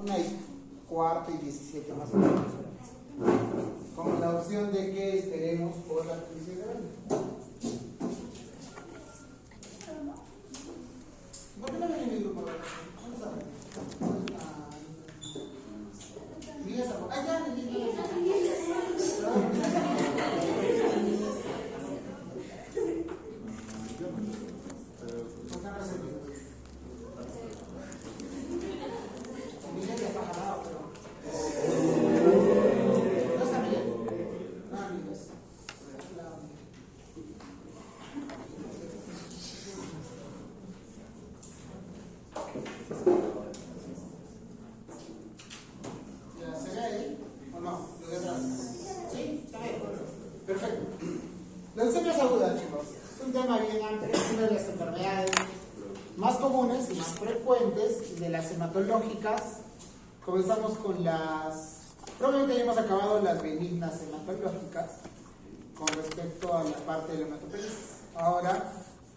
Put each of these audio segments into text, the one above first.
1:15 y 17 más o menos. Con la opción de que esperemos por la crisis de verano. ¿Por qué no viene mi grupo? Vamos a ver. Mira esa foto. Ya, hematológicas. Comenzamos con las, probablemente ya hemos acabado las benignas hematológicas con respecto a la parte de la hematopoiesis. Ahora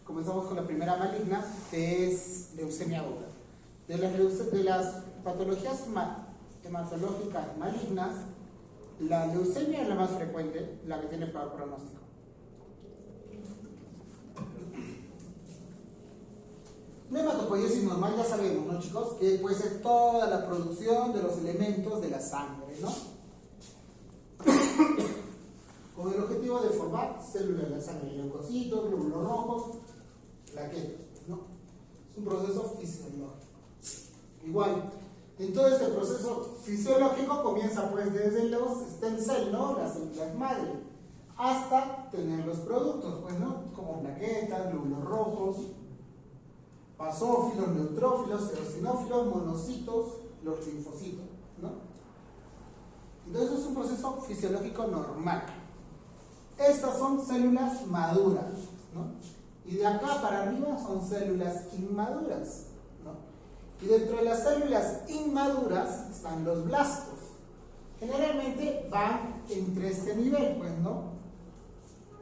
comenzamos con la primera maligna, que es leucemia aguda. De las patologías hematológicas malignas, la leucemia es la más frecuente, la que tiene peor pronóstico. Una hematopoiesis normal ya sabemos, ¿no, chicos? Que puede ser toda la producción de los elementos de la sangre, ¿no? Con el objetivo de formar células de la sangre, leucocitos, glóbulos rojos, plaquetas, ¿no? Es un proceso fisiológico. Igual, en todo este proceso fisiológico comienza pues desde los stem cells, ¿no? Las células madre, hasta tener los productos, pues, ¿no? Como plaquetas, glóbulos rojos, basófilos, neutrófilos, eosinófilos, monocitos, los linfocitos, ¿no? Entonces es un proceso fisiológico normal. Estas son células maduras, ¿no? Y de acá para arriba son células inmaduras, ¿no? Y dentro de las células inmaduras están los blastos. Generalmente van entre este nivel, pues, ¿no?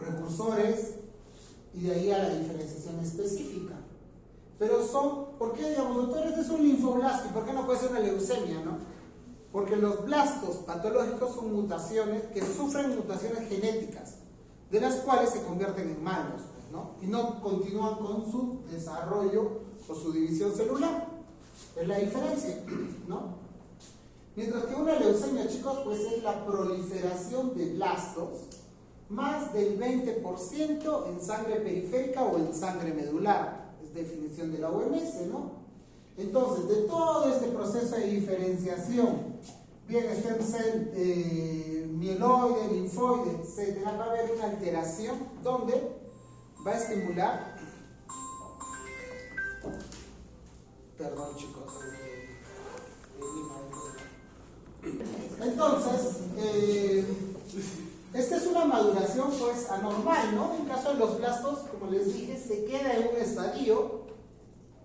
Precursores, y de ahí a la diferenciación específica. Pero son, ¿por qué, digamos, doctor, este es un linfoblasto? ¿Y por qué no puede ser una leucemia, no? Porque los blastos patológicos son mutaciones que sufren mutaciones genéticas, de las cuales se convierten en malos, ¿no? Y no continúan con su desarrollo o su división celular. Es la diferencia, ¿no? Mientras que una leucemia, chicos, pues es la proliferación de blastos, más del 20% en sangre periférica o en sangre medular. Definición de la OMS, ¿no? Entonces, de todo este proceso de diferenciación, bien stem cell, mieloide, linfoide, etcétera, va a haber una alteración donde va a estimular, perdón, chicos, entonces, esta es una maduración pues anormal, ¿no? En caso de los blastos, como les dije, se queda en un estadio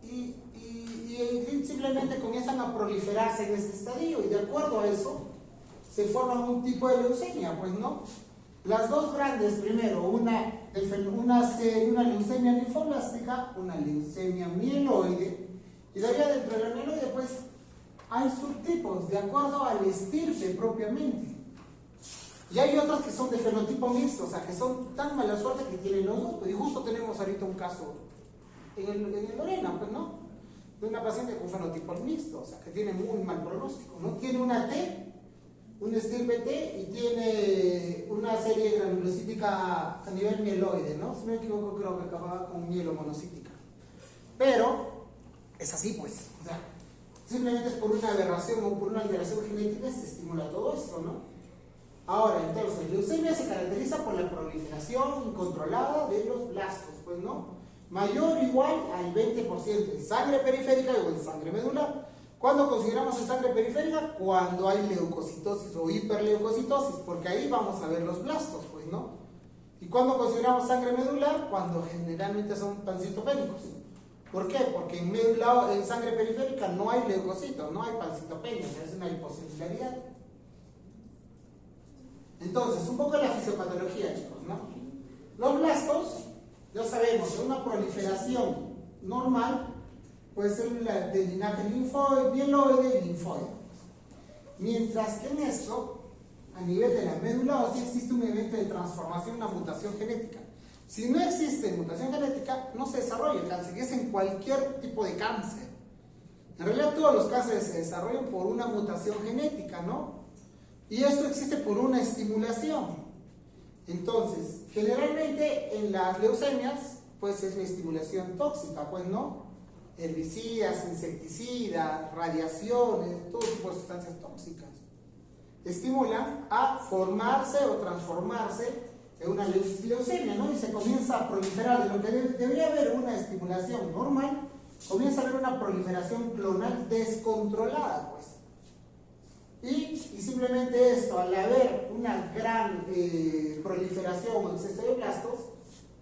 y simplemente comienzan a proliferarse en este estadio, y de acuerdo a eso se forma un tipo de leucemia, pues, ¿no? Las dos grandes, primero, una leucemia linfoblástica, una leucemia mieloide, y de ahí dentro de la mieloide pues hay subtipos de acuerdo al estirpe propiamente. Y hay otros que son de fenotipo mixto, o sea, que son tan mala suerte que tienen los dos. Y justo tenemos ahorita un caso en el Lorena, pues, ¿no? De una paciente con fenotipo mixto, o sea, que tiene muy mal pronóstico, ¿no? Tiene una T, un estirpe T, y tiene una serie granulocítica a nivel mieloide, ¿no? Si no me equivoco, creo que acababa con mielomonocítica. Pero es así, pues, o sea, simplemente por una aberración o por una alteración genética se estimula todo esto, ¿no? Ahora, entonces, leucemia se caracteriza por la proliferación incontrolada de los blastos, pues, ¿no? Mayor o igual al 20% en sangre periférica o en sangre medular. ¿Cuándo consideramos en sangre periférica? Cuando hay leucocitosis o hiperleucocitosis, porque ahí vamos a ver los blastos, pues, ¿no? ¿Y cuándo consideramos sangre medular? Cuando generalmente son pancitopénicos. ¿Por qué? Porque en sangre periférica no hay leucocitos, no hay pancitopenia, es una hiposingularidad. Entonces, un poco de la fisiopatología, chicos, ¿no? Los blastos, ya sabemos, es una proliferación normal, puede ser de linaje linfoide, mieloide y linfoide, Mientras que en esto, a nivel de la médula ósea, existe un evento de transformación, una mutación genética. Si no existe mutación genética, no se desarrolla el cáncer, y es en cualquier tipo de cáncer. En realidad todos los cánceres se desarrollan por una mutación genética, ¿no? Y esto existe por una estimulación. Entonces, generalmente en las leucemias, pues es la estimulación tóxica, pues, ¿no? Herbicidas, insecticidas, radiaciones, todo tipo de sustancias tóxicas estimulan a formarse o transformarse en una leucemia, ¿no? Y se comienza a proliferar. De lo que debería haber una estimulación normal, comienza a haber una proliferación clonal descontrolada, pues. Y simplemente esto, al haber una gran proliferación o exceso de blastos,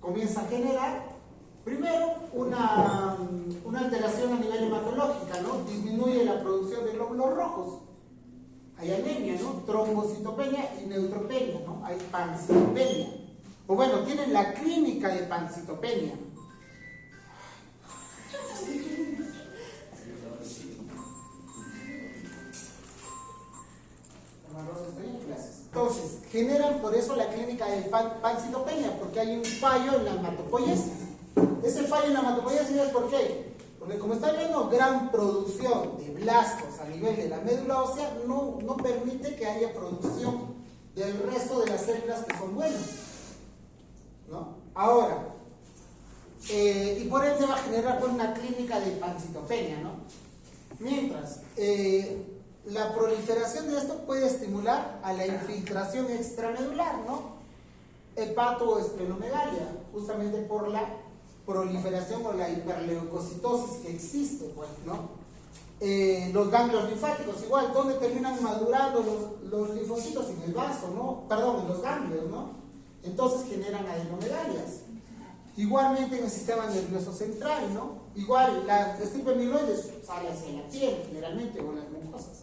comienza a generar, primero, una alteración a nivel hematológica, ¿no? Disminuye la producción de glóbulos rojos. Hay anemia, ¿no? Trombocitopenia y neutropenia, ¿no? Hay pancitopenia. O bueno, tienen la clínica de pancitopenia. Entonces, generan por eso la clínica de pancitopenia, porque hay un fallo en la hematopoiesis. Ese fallo en la hematopoiesis es ¿por qué? Porque como está habiendo gran producción de blastos a nivel de la médula ósea, no permite que haya producción del resto de las células que son buenas, ¿no? Ahora, y por ende va a generar pues, una clínica de pancitopenia, ¿no? Mientras, la proliferación de esto puede estimular a la infiltración extramedular, ¿no? Hepato o esplenomegalia, justamente por la proliferación o la hiperleucocitosis que existe, pues, ¿no? Los ganglios linfáticos, igual, ¿dónde terminan madurando los linfocitos? En el vaso, ¿no? Perdón, en los ganglios, ¿no? Entonces generan adenomegalias. Igualmente en el sistema nervioso central, ¿no? Igual, la estirpe amiloides sale hacia la piel, generalmente, o las mucosas.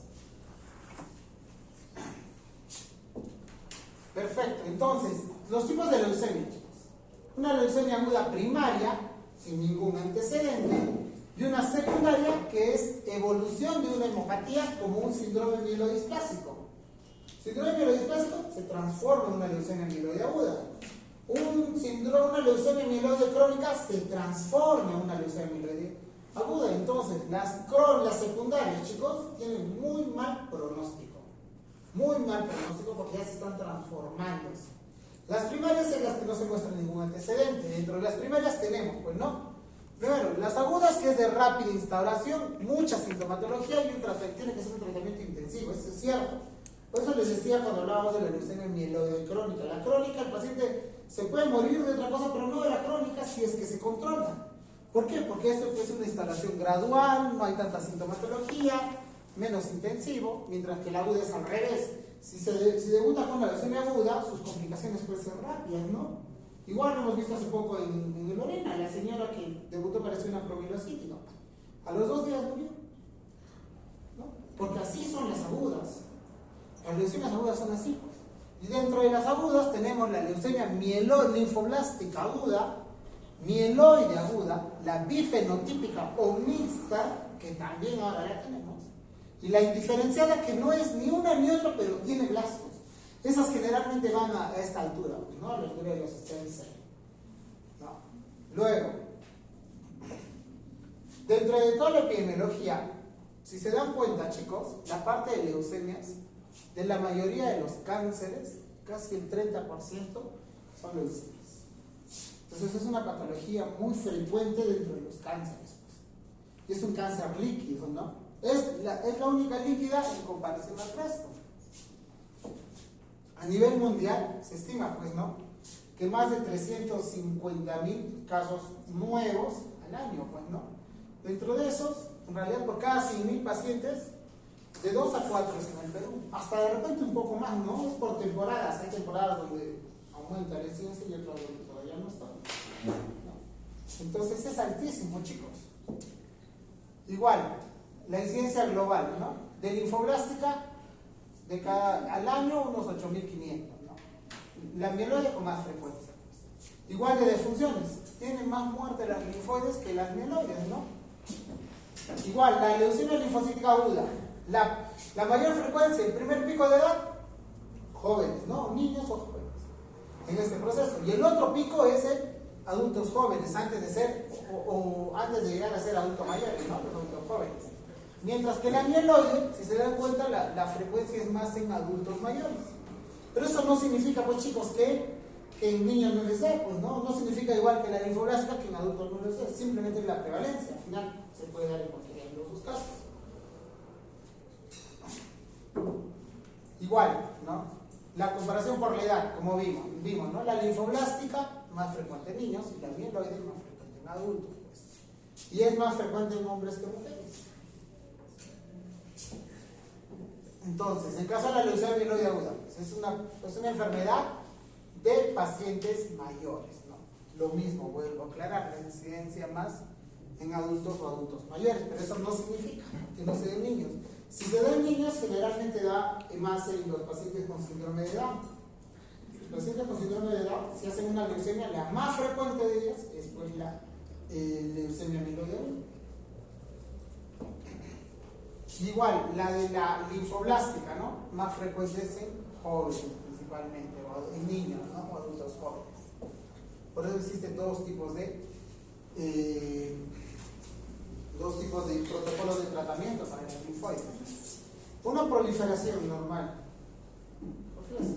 Perfecto, entonces, los tipos de leucemia, chicos. Una leucemia aguda primaria, sin ningún antecedente, y una secundaria que es evolución de una hemopatía como un síndrome mielodisplásico. Síndrome mielodisplásico se transforma en una leucemia mieloide aguda. Una leucemia mieloide crónica se transforma en una leucemia mieloide aguda. Entonces, las secundarias, chicos, tienen muy mal pronóstico. Muy mal pronóstico porque ya se están transformando. Las primarias son las que no se muestran ningún antecedente. Dentro de las primarias tenemos, pues no. Primero, las agudas, que es de rápida instauración, mucha sintomatología y tiene que ser un tratamiento intensivo, eso es cierto. Por eso les decía cuando hablábamos de la leucemia mieloide crónica. La crónica, el paciente se puede morir de otra cosa, pero no de la crónica si es que se controla. ¿Por qué? Porque esto es una instalación gradual, no hay tanta sintomatología, menos intensivo, mientras que la aguda es al revés. Si debuta con la leucemia aguda, sus complicaciones pueden ser rápidas, ¿no? Igual lo hemos visto hace poco en Lorena, la señora que debutó parecía una promilocítica. A los 2 días murió, ¿no? Porque así son las agudas. Las leucemias agudas son así, pues. Y dentro de las agudas tenemos la leucemia linfoblástica aguda, mieloide aguda, la bifenotípica o mixta, que también ahora ya tenemos, y la indiferenciada, que no es ni una ni otra, pero tiene blastos. Esas generalmente van a esta altura, ¿no? A la altura de los stem cells, ¿no? Luego, dentro de toda la epidemiología, si se dan cuenta, chicos, la parte de leucemias, de la mayoría de los cánceres, casi el 30% son leucemias. Entonces es una patología muy frecuente dentro de los cánceres, pues. Y es un cáncer líquido, ¿no? Es la única líquida en comparación al resto. A nivel mundial se estima, pues, ¿no?, que más de 350,000 casos nuevos al año, pues, ¿no? Dentro de esos, en realidad, por cada 100,000 pacientes, de 2 a 4 es en el Perú. Hasta de repente un poco más, ¿no? Es por temporadas. Hay temporadas donde aumenta la incidencia y otras donde todavía no está, ¿no? Entonces es altísimo, chicos. Igual, la incidencia global, ¿no? De linfoblástica, al año unos 8,500, ¿no? La mieloide con más frecuencia, pues. Igual de defunciones, tienen más muerte las linfoides que las mieloides, ¿no? Igual, la leucemia linfocítica aguda, la La mayor frecuencia, el primer pico de edad, jóvenes, ¿no? Niños o jóvenes, en este proceso. Y el otro pico es el adultos jóvenes, antes de ser, o antes de llegar a ser adultos mayores, ¿no? Los adultos jóvenes. Mientras que la mieloide, si se dan cuenta, la frecuencia es más en adultos mayores. Pero eso no significa, pues chicos, que en niños no les dé, pues no significa igual que la linfoblásica que en adultos no les dé, simplemente es la prevalencia, al final se puede dar en cualquiera de los dos casos. Igual, ¿no? La comparación por la edad, como vimos, ¿no? La linfoblástica más frecuente en niños y la mieloide más frecuente en adultos, pues. Y es más frecuente en hombres que en mujeres. Entonces, en caso de la leucemia mieloide aguda, pues es una enfermedad de pacientes mayores, ¿no? Lo mismo, vuelvo a aclarar, la incidencia más en adultos o adultos mayores, pero eso no significa que no se den niños. Si se dan niños, generalmente da más en los pacientes con síndrome de Down. Los pacientes con síndrome de Down, si hacen una leucemia, la más frecuente de ellas es pues la leucemia mieloide aguda. Igual, la de la linfoblástica, ¿no? Más frecuente es en jóvenes principalmente, o en niños, ¿no? O adultos jóvenes. Por eso existen dos tipos de protocolos de tratamiento para el linfoide. Una proliferación normal. ¿Por qué así?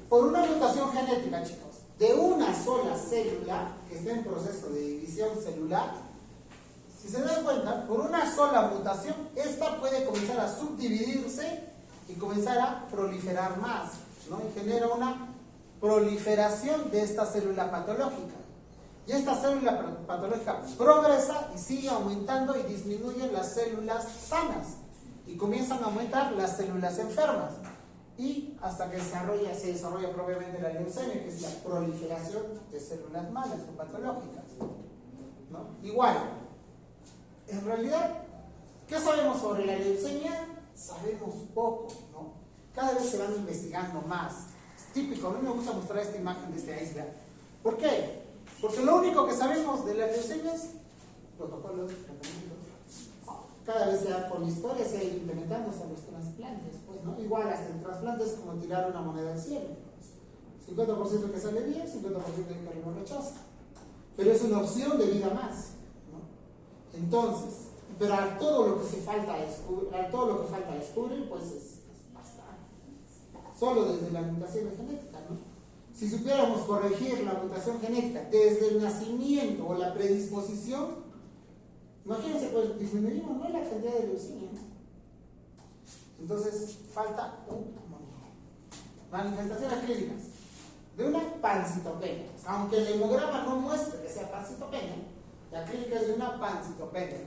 Por una mutación genética, chicos, de una sola célula que está en proceso de división celular, si se dan cuenta, por una sola mutación, esta puede comenzar a subdividirse y comenzar a proliferar más, ¿no? Y genera una proliferación de esta célula patológica. Y esta célula patológica progresa y sigue aumentando y disminuye las células sanas. Y comienzan a aumentar las células enfermas. Y hasta que se desarrolla propiamente la leucemia, que es la proliferación de células malas o patológicas, ¿no? Igual, en realidad, ¿qué sabemos sobre la leucemia? Sabemos poco, ¿no? Cada vez se van investigando más. Es típico, a mí me gusta mostrar esta imagen de esta isla. ¿Por qué? Porque lo único que sabemos de la leucemia es protocolos, tratamientos. Cada vez ya por la historia se ha ido implementándose a los trasplantes, pues, ¿no? Igual hasta el trasplante es como tirar una moneda al cielo. 50% que sale bien, 50% que lo rechaza. Pero es una opción de vida más, ¿no? Entonces, pero a todo lo que falta descubrir, pues es bastante. Solo desde la mutación genética, ¿no? Si supiéramos corregir la mutación genética desde el nacimiento o la predisposición, imagínense, pues disminuimos, ¿no?, la cantidad de leucemia, ¿no? Entonces, falta un montón. Manifestaciones clínicas de una pancitopenia. Aunque el hemograma no muestre que sea pancitopenia, la clínica es de una pancitopenia.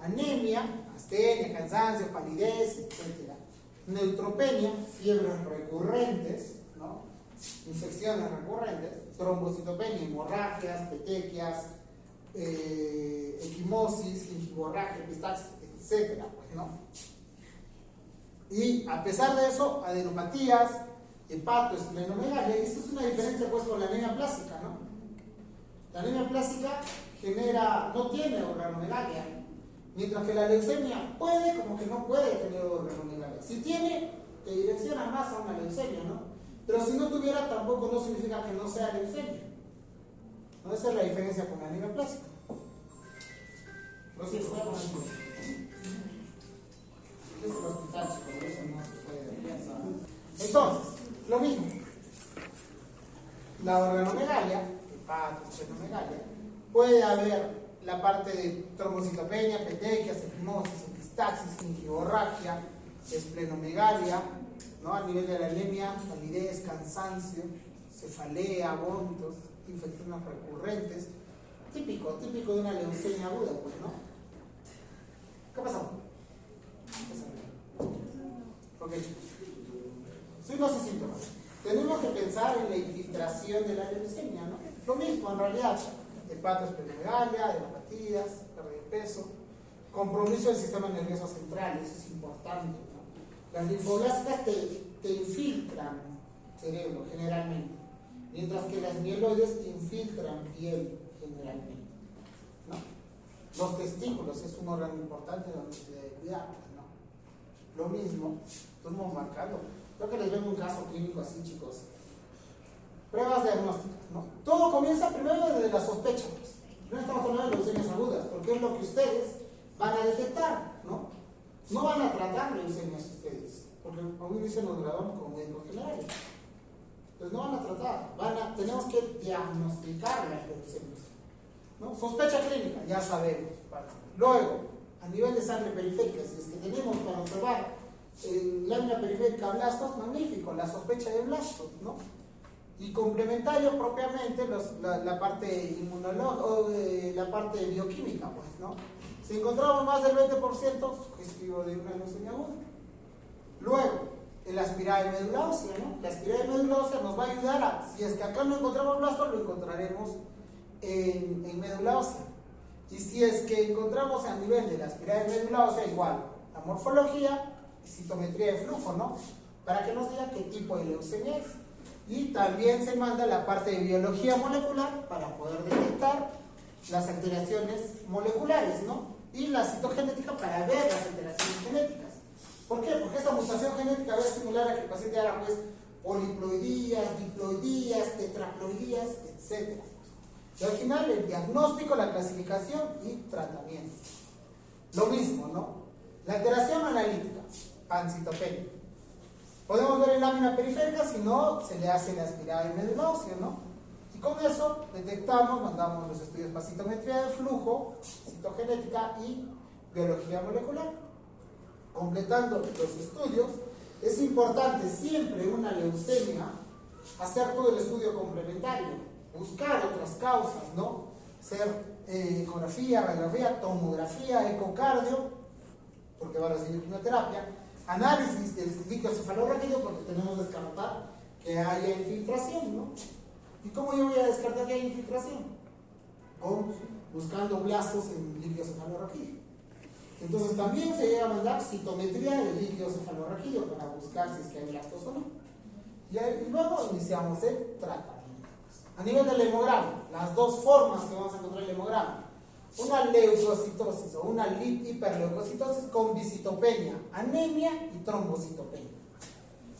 Anemia, astenia, cansancio, palidez, etc. Neutropenia, fiebres recurrentes, ¿no? Infecciones recurrentes, trombocitopenia, hemorragias, petequias, equimosis, gingivorragia, epistaxis, etc., pues, ¿no? Y a pesar de eso, adenopatías, hepatoesplenomegalia, y esto es una diferencia pues con la anemia plástica, ¿no? La anemia plástica no tiene organomegalia, mientras que la leucemia puede, como que no puede tener organomegalia. Si tiene, te direcciona más a una leucemia, ¿no? Pero si no tuviera, tampoco no significa que no sea leucemia. ¿No? Esa es la diferencia con la anemia plástica. Lo siento, voy a poner un poco. Este es el hospital, chicos, por eso no se puede pensar. Entonces, lo mismo. La organomegalia, hepatoesplenomegalia, puede haber la parte de trombocitopenia, petequias, equimosis, epistaxis, gingivorragia, esplenomegalia, ¿no? A nivel de la anemia, palidez, cansancio, cefalea, vómitos, infecciones recurrentes, típico de una leucemia aguda, pues, ¿no? ¿Qué pasó? Ok, signos y síntomas. Tenemos que pensar en la infiltración de la leucemia, ¿no? Lo mismo, en realidad, hepatoesplenomegalia, adenopatías, pérdida de peso, compromiso del sistema nervioso central, eso es importante, ¿no? Las linfoblásticas te infiltran cerebro, generalmente, mientras que las mieloides te infiltran piel, generalmente. Los testículos es un órgano importante donde se debe cuidar, ¿no? Lo mismo, estamos marcando. Creo que les vengo un caso clínico así, chicos. Pruebas diagnósticas, ¿no? Todo comienza primero desde la sospecha, pues. No estamos hablando de leucemias agudas, porque es lo que ustedes van a detectar, ¿no? No van a tratar leucemias ustedes, porque aún dicen los graduados como médicos generales. Entonces no van a tratar, tenemos que diagnosticar las leucemias, ¿no? Sospecha clínica, ya sabemos. Luego, a nivel de sangre periférica, si es que tenemos para observar en lámina periférica blastos, magnífico, la sospecha de blastos, ¿no? Y complementario propiamente la parte inmunológica o la parte bioquímica, pues, ¿no? Si encontramos más del 20%, sugestivo de una leucemia aguda. Luego, el aspirado de médula ósea, ¿no? La aspirada de médula ósea nos va a ayudar a, si es que acá no encontramos blastos, lo encontraremos en médula ósea. Y si es que encontramos a nivel de la aspirada de médula ósea, igual, la morfología y citometría de flujo, ¿no? Para que nos diga qué tipo de leucemia es. Y también se manda la parte de biología molecular para poder detectar las alteraciones moleculares, ¿no? Y la citogenética para ver las alteraciones genéticas. ¿Por qué? Porque esta mutación genética va a estimular a que el paciente haga pues poliploidías, diploidías, tetraploidías, etc. Y al final el diagnóstico, la clasificación y tratamiento. Lo mismo, ¿no? La alteración analítica, pancitopenia. Podemos ver en lámina periférica, si no, se le hace la aspirada de médula ósea, ¿no? Y con eso detectamos, mandamos los estudios para citometría de flujo, citogenética y biología molecular. Completando los estudios, es importante siempre una leucemia hacer todo el estudio complementario, buscar otras causas, ¿no? Hacer ecografía, radiografía, tomografía, ecocardio, porque va a recibir quimioterapia, análisis del líquido cefalorraquídeo, porque tenemos que descartar que haya infiltración, ¿no? ¿Y cómo yo voy a descartar que haya infiltración? Buscando blastos en líquido cefalorraquídeo. Entonces también se llega a mandar citometría del líquido cefalorraquídeo para buscar si es que hay blastos o no. Y luego iniciamos el tratamiento. A nivel del hemograma, las dos formas que vamos a encontrar en el hemograma: una leucocitosis o una hiperleucocitosis con visitopenia, anemia y trombocitopenia.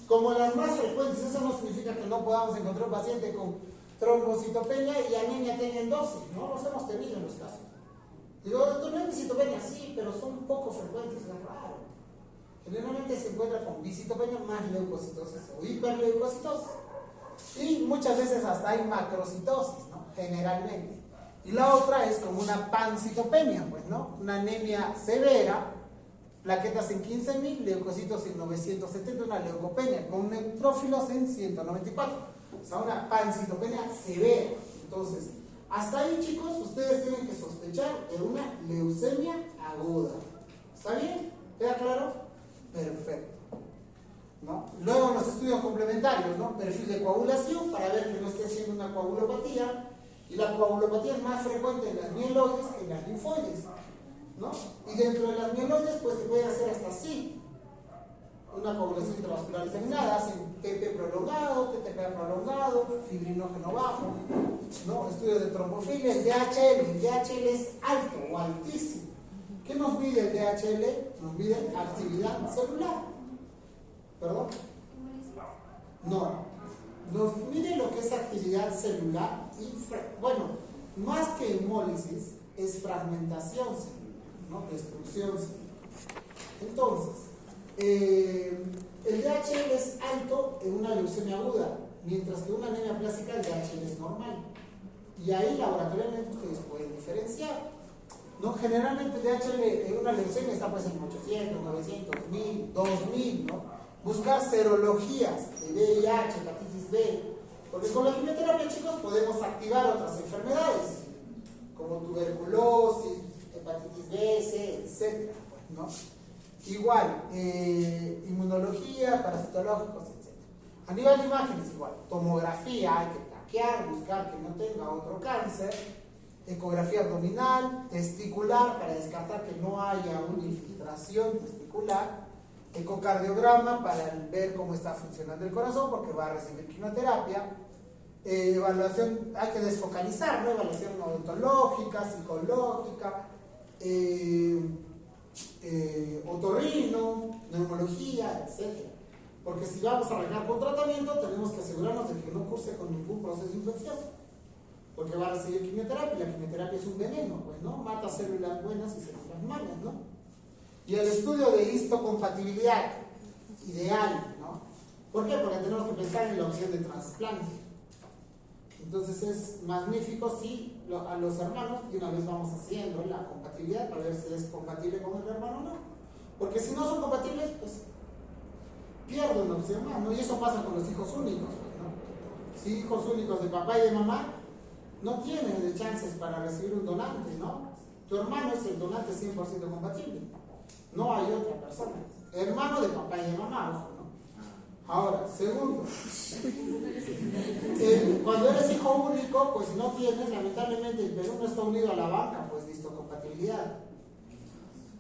Como las más frecuentes, eso no significa que no podamos encontrar un paciente con trombocitopenia y anemia tengan 12, no los hemos tenido en los casos. Y luego, ¿tú no hay visitopenia? Sí, pero son poco frecuentes, es raro. Generalmente se encuentra con visitopenia más leucocitosis o hiperleucocitosis. Y muchas veces hasta hay macrocitosis, ¿no? Generalmente. Y la otra es como una pancitopenia, pues, ¿no? Una anemia severa, plaquetas en 15.000, leucocitos en 970, una leucopenia con neutrófilos en 194. O sea, una pancitopenia severa. Entonces, hasta ahí, chicos, ustedes tienen que sospechar de una leucemia aguda. ¿Está bien? ¿Queda claro? Perfecto. ¿No? Luego los estudios complementarios, ¿no? Perfil de coagulación para ver que no esté haciendo una coagulopatía. Y la coagulopatía es más frecuente en las mieloides que en las linfoides, ¿no? Y dentro de las mieloides, pues se puede hacer hasta así: una coagulación intravascular diseminada, hacen TP prolongado, TTP prolongado, fibrinógeno bajo, ¿no? Estudios de trombofilia, el DHL es alto o altísimo. ¿Qué nos mide el DHL? Nos mide actividad celular. ¿Perdón? No. Nos mide lo que es actividad celular y, bueno, más que hemólisis, es fragmentación celular, ¿no? Destrucción celular. Entonces, el DHL es alto en una leucemia aguda, mientras que una anemia plástica el DHL es normal. Y ahí laboratorialmente ustedes pueden diferenciar, ¿no? Generalmente el DHL en una leucemia está pues en 800, 900, 1000, 2000, ¿no? Buscar serologías de VIH, hepatitis B, porque con la quimioterapia, chicos, podemos activar otras enfermedades, como tuberculosis, hepatitis B, C, etc., ¿no? Igual, inmunología, parasitológicos, etc. A nivel de imágenes, igual, tomografía, hay que taquear, buscar que no tenga otro cáncer, ecografía abdominal, testicular, para descartar que no haya una infiltración testicular, ecocardiograma para ver cómo está funcionando el corazón, porque va a recibir quimioterapia, evaluación, hay que desfocalizar, ¿no? Evaluación odontológica, psicológica, otorrino, neumología, etc. Porque si vamos a arrancar con tratamiento, tenemos que asegurarnos de que no curse con ningún proceso infeccioso. Porque va a recibir quimioterapia, y la quimioterapia es un veneno, pues, ¿no? Mata células buenas y células malas, ¿no? Y el estudio de histocompatibilidad, ideal, ¿no? ¿Por qué? Porque tenemos que pensar en la opción de trasplante. Entonces es magnífico si a los hermanos, de una vez vamos haciendo la compatibilidad para ver si es compatible con el hermano o no. Porque si no son compatibles, pues pierde una opción más, ¿no? Y eso pasa con los hijos únicos, pues, ¿no? Si hijos únicos de papá y de mamá no tienen de chances para recibir un donante, ¿no? Tu hermano es el donante 100% compatible. No hay otra persona. Hermano de papá y de mamá, ojo, ¿no? Ahora, segundo, cuando eres hijo único, pues no tienes, lamentablemente, el Perú no está unido a la banca, pues, de histocompatibilidad,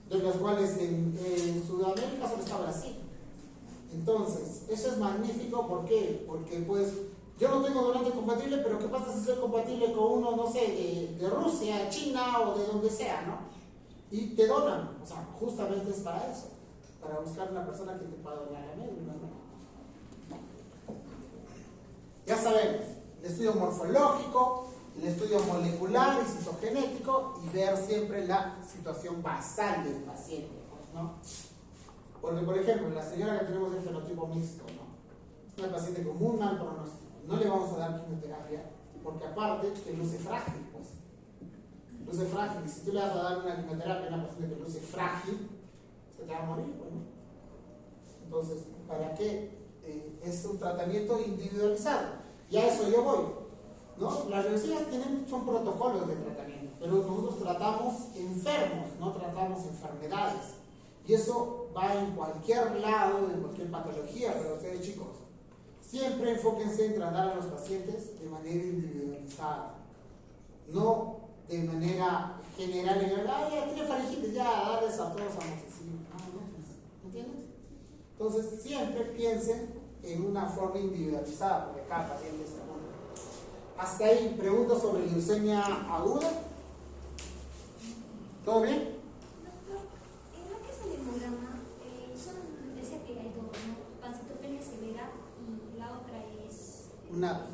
de los cuales en Sudamérica solo está Brasil. Entonces, eso es magnífico, ¿por qué? Porque, pues, yo no tengo donante compatible, pero ¿qué pasa si soy compatible con uno, no sé, de Rusia, China o de donde sea, ¿no? Y te donan, o sea, justamente es para eso, para buscar una persona que te pueda donar la médula, ¿no? Ya sabemos, el estudio morfológico, el estudio molecular y citogenético, y ver siempre la situación basal del paciente, ¿no? Porque, por ejemplo, la señora que tenemos el fenotipo mixto, ¿no? Es una paciente con muy mal pronóstico. No le vamos a dar quimioterapia, porque aparte que luce frágil, pues. Luce frágil, y si tú le vas a dar una quimioterapia a una paciente que luce frágil, se te va a morir, bueno. Entonces, ¿para qué? Es un tratamiento individualizado. Y a eso yo voy, ¿no? Las universidades son protocolos de tratamiento, pero nosotros tratamos enfermos, no tratamos enfermedades. Y eso va en cualquier lado, en cualquier patología, pero ustedes, chicos, siempre enfóquense en tratar a los pacientes de manera individualizada, no de manera general, ya tiene faringitis, ya darles a todos amoxicilina. ¿Me entiendes? Entonces, siempre piensen en una forma individualizada, porque cada paciente es único. Hasta ahí, preguntas sobre leucemia aguda. ¿Todo bien? Una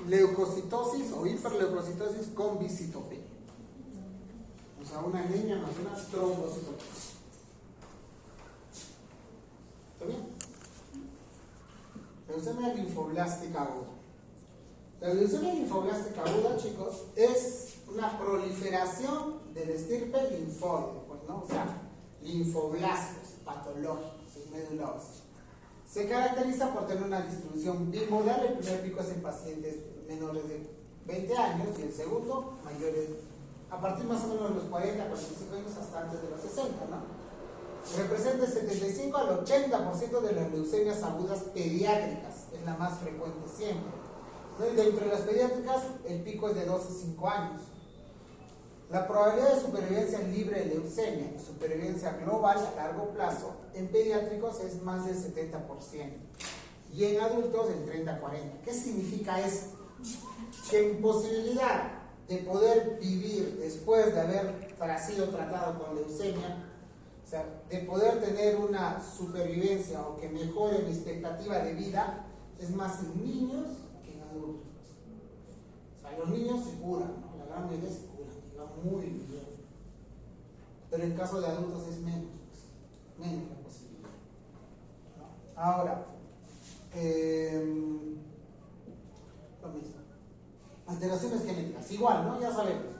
leucocitosis o hiperleucocitosis con visitopenia. O sea, una anemia más una trombocitopenia. ¿Está bien? Leucemia linfoblástica aguda. La leucemia linfoblástica aguda, chicos, es una proliferación del estirpe linfoide, pues, ¿no? O sea, linfoblastos patológicos en médula ósea. Se caracteriza por tener una distribución bimodal. El primer pico es en pacientes menores de 20 años y el segundo mayores, a partir más o menos de los 40, 45 años hasta antes de los 60, ¿no? Representa el 75 al 80% de las leucemias agudas pediátricas, es la más frecuente siempre, ¿no? Y dentro de las pediátricas el pico es de 2 a 5 años. La probabilidad de supervivencia libre de leucemia y supervivencia global a largo plazo en pediátricos es más del 70% y en adultos del 30 a 40%. ¿Qué significa eso? Que en posibilidad de poder vivir después de haber sido tratado con leucemia, o sea, de poder tener una supervivencia o que mejore mi expectativa de vida, es más en niños que en adultos. O sea, los niños se curan, ¿no? La gran mayoría se curan, y va muy bien. Pero en caso de adultos es menos, pues, menos la posibilidad, ¿no? Ahora, lo mismo. Alteraciones genéticas, igual, ¿no? Ya sabemos.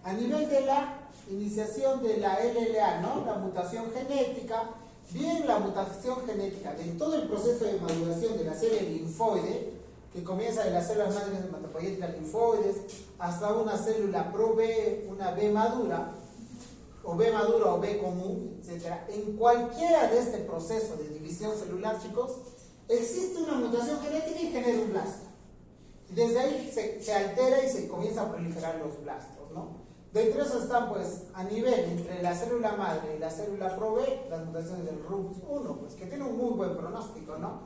A nivel de la iniciación de la LLA, ¿no? La mutación genética, bien la mutación genética de todo el proceso de maduración de la célula linfoide, que comienza de las células madres hematopoyéticas linfoides hasta una célula pro-B, una B madura, o B madura o B común, etc. En cualquiera de este proceso de división celular, chicos, existe una mutación genética y genera un blasto. Desde ahí se altera y se comienza a proliferar los blastos, ¿no? Dentro de eso están, pues, a nivel entre la célula madre y la célula pro-B, las mutaciones del RUNX1, pues, que tiene un muy buen pronóstico, ¿no?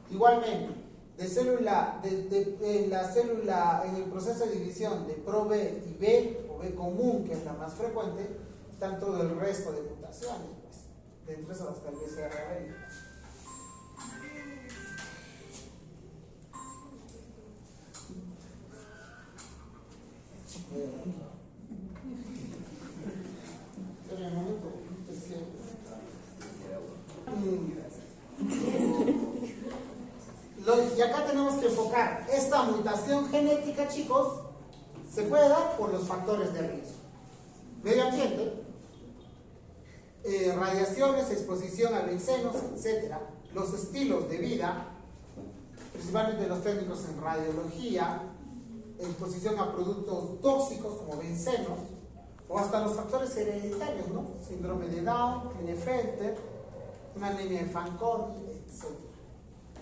Igualmente, en el proceso de división de pro-B y B, o B común, que es la más frecuente, están todo el resto de mutaciones, pues. Dentro de eso hasta el BCR. Y acá tenemos que enfocar esta mutación genética, chicos, se puede dar por los factores de riesgo: medio ambiente, radiaciones, exposición a bencenos, etc. Los estilos de vida, principalmente los técnicos en radiología, exposición a productos tóxicos como bencenos, o hasta los factores hereditarios, ¿no? Síndrome de Down, Klinefelter, una anemia de Fanconi, etc.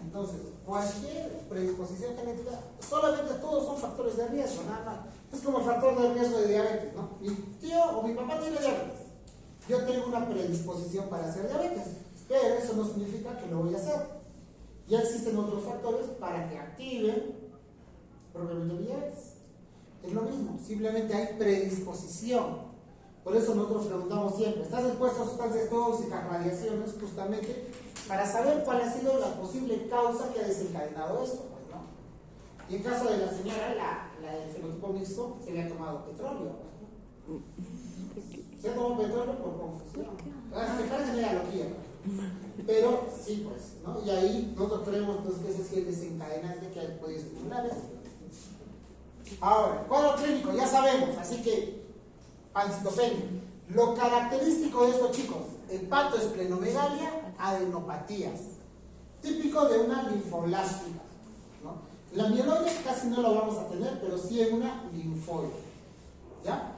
Entonces, cualquier predisposición genética, solamente todos son factores de riesgo, nada más. Es como el factor de riesgo de diabetes, ¿no? Mi tío o mi papá tiene diabetes. Yo tengo una predisposición para hacer diabetes, pero eso no significa que lo voy a hacer. Ya existen otros factores para que activen propiamente mi diabetes. Es lo mismo, simplemente hay predisposición. Por eso nosotros preguntamos siempre: ¿estás expuesto a sustancias tóxicas, radiaciones? Justamente para saber cuál ha sido la posible causa que ha desencadenado esto, pues, ¿no? Y en caso de la señora, la del fenotipo mixto, se le ha tomado petróleo, pues, ¿no? Se ha tomado petróleo por confusión. Me parece media loquilla, ¿no? Pero sí, pues, ¿no? Y ahí nosotros creemos entonces que ese es el desencadenante que ha podido estimular esto. Ahora, cuadro clínico, ya sabemos, así que pancitopenia. Lo característico de estos chicos: hepatoesplenomegalia, adenopatías, típico de una linfoblástica, ¿no? La mieloide casi no lo vamos a tener, pero sí en una linfoide, ¿ya?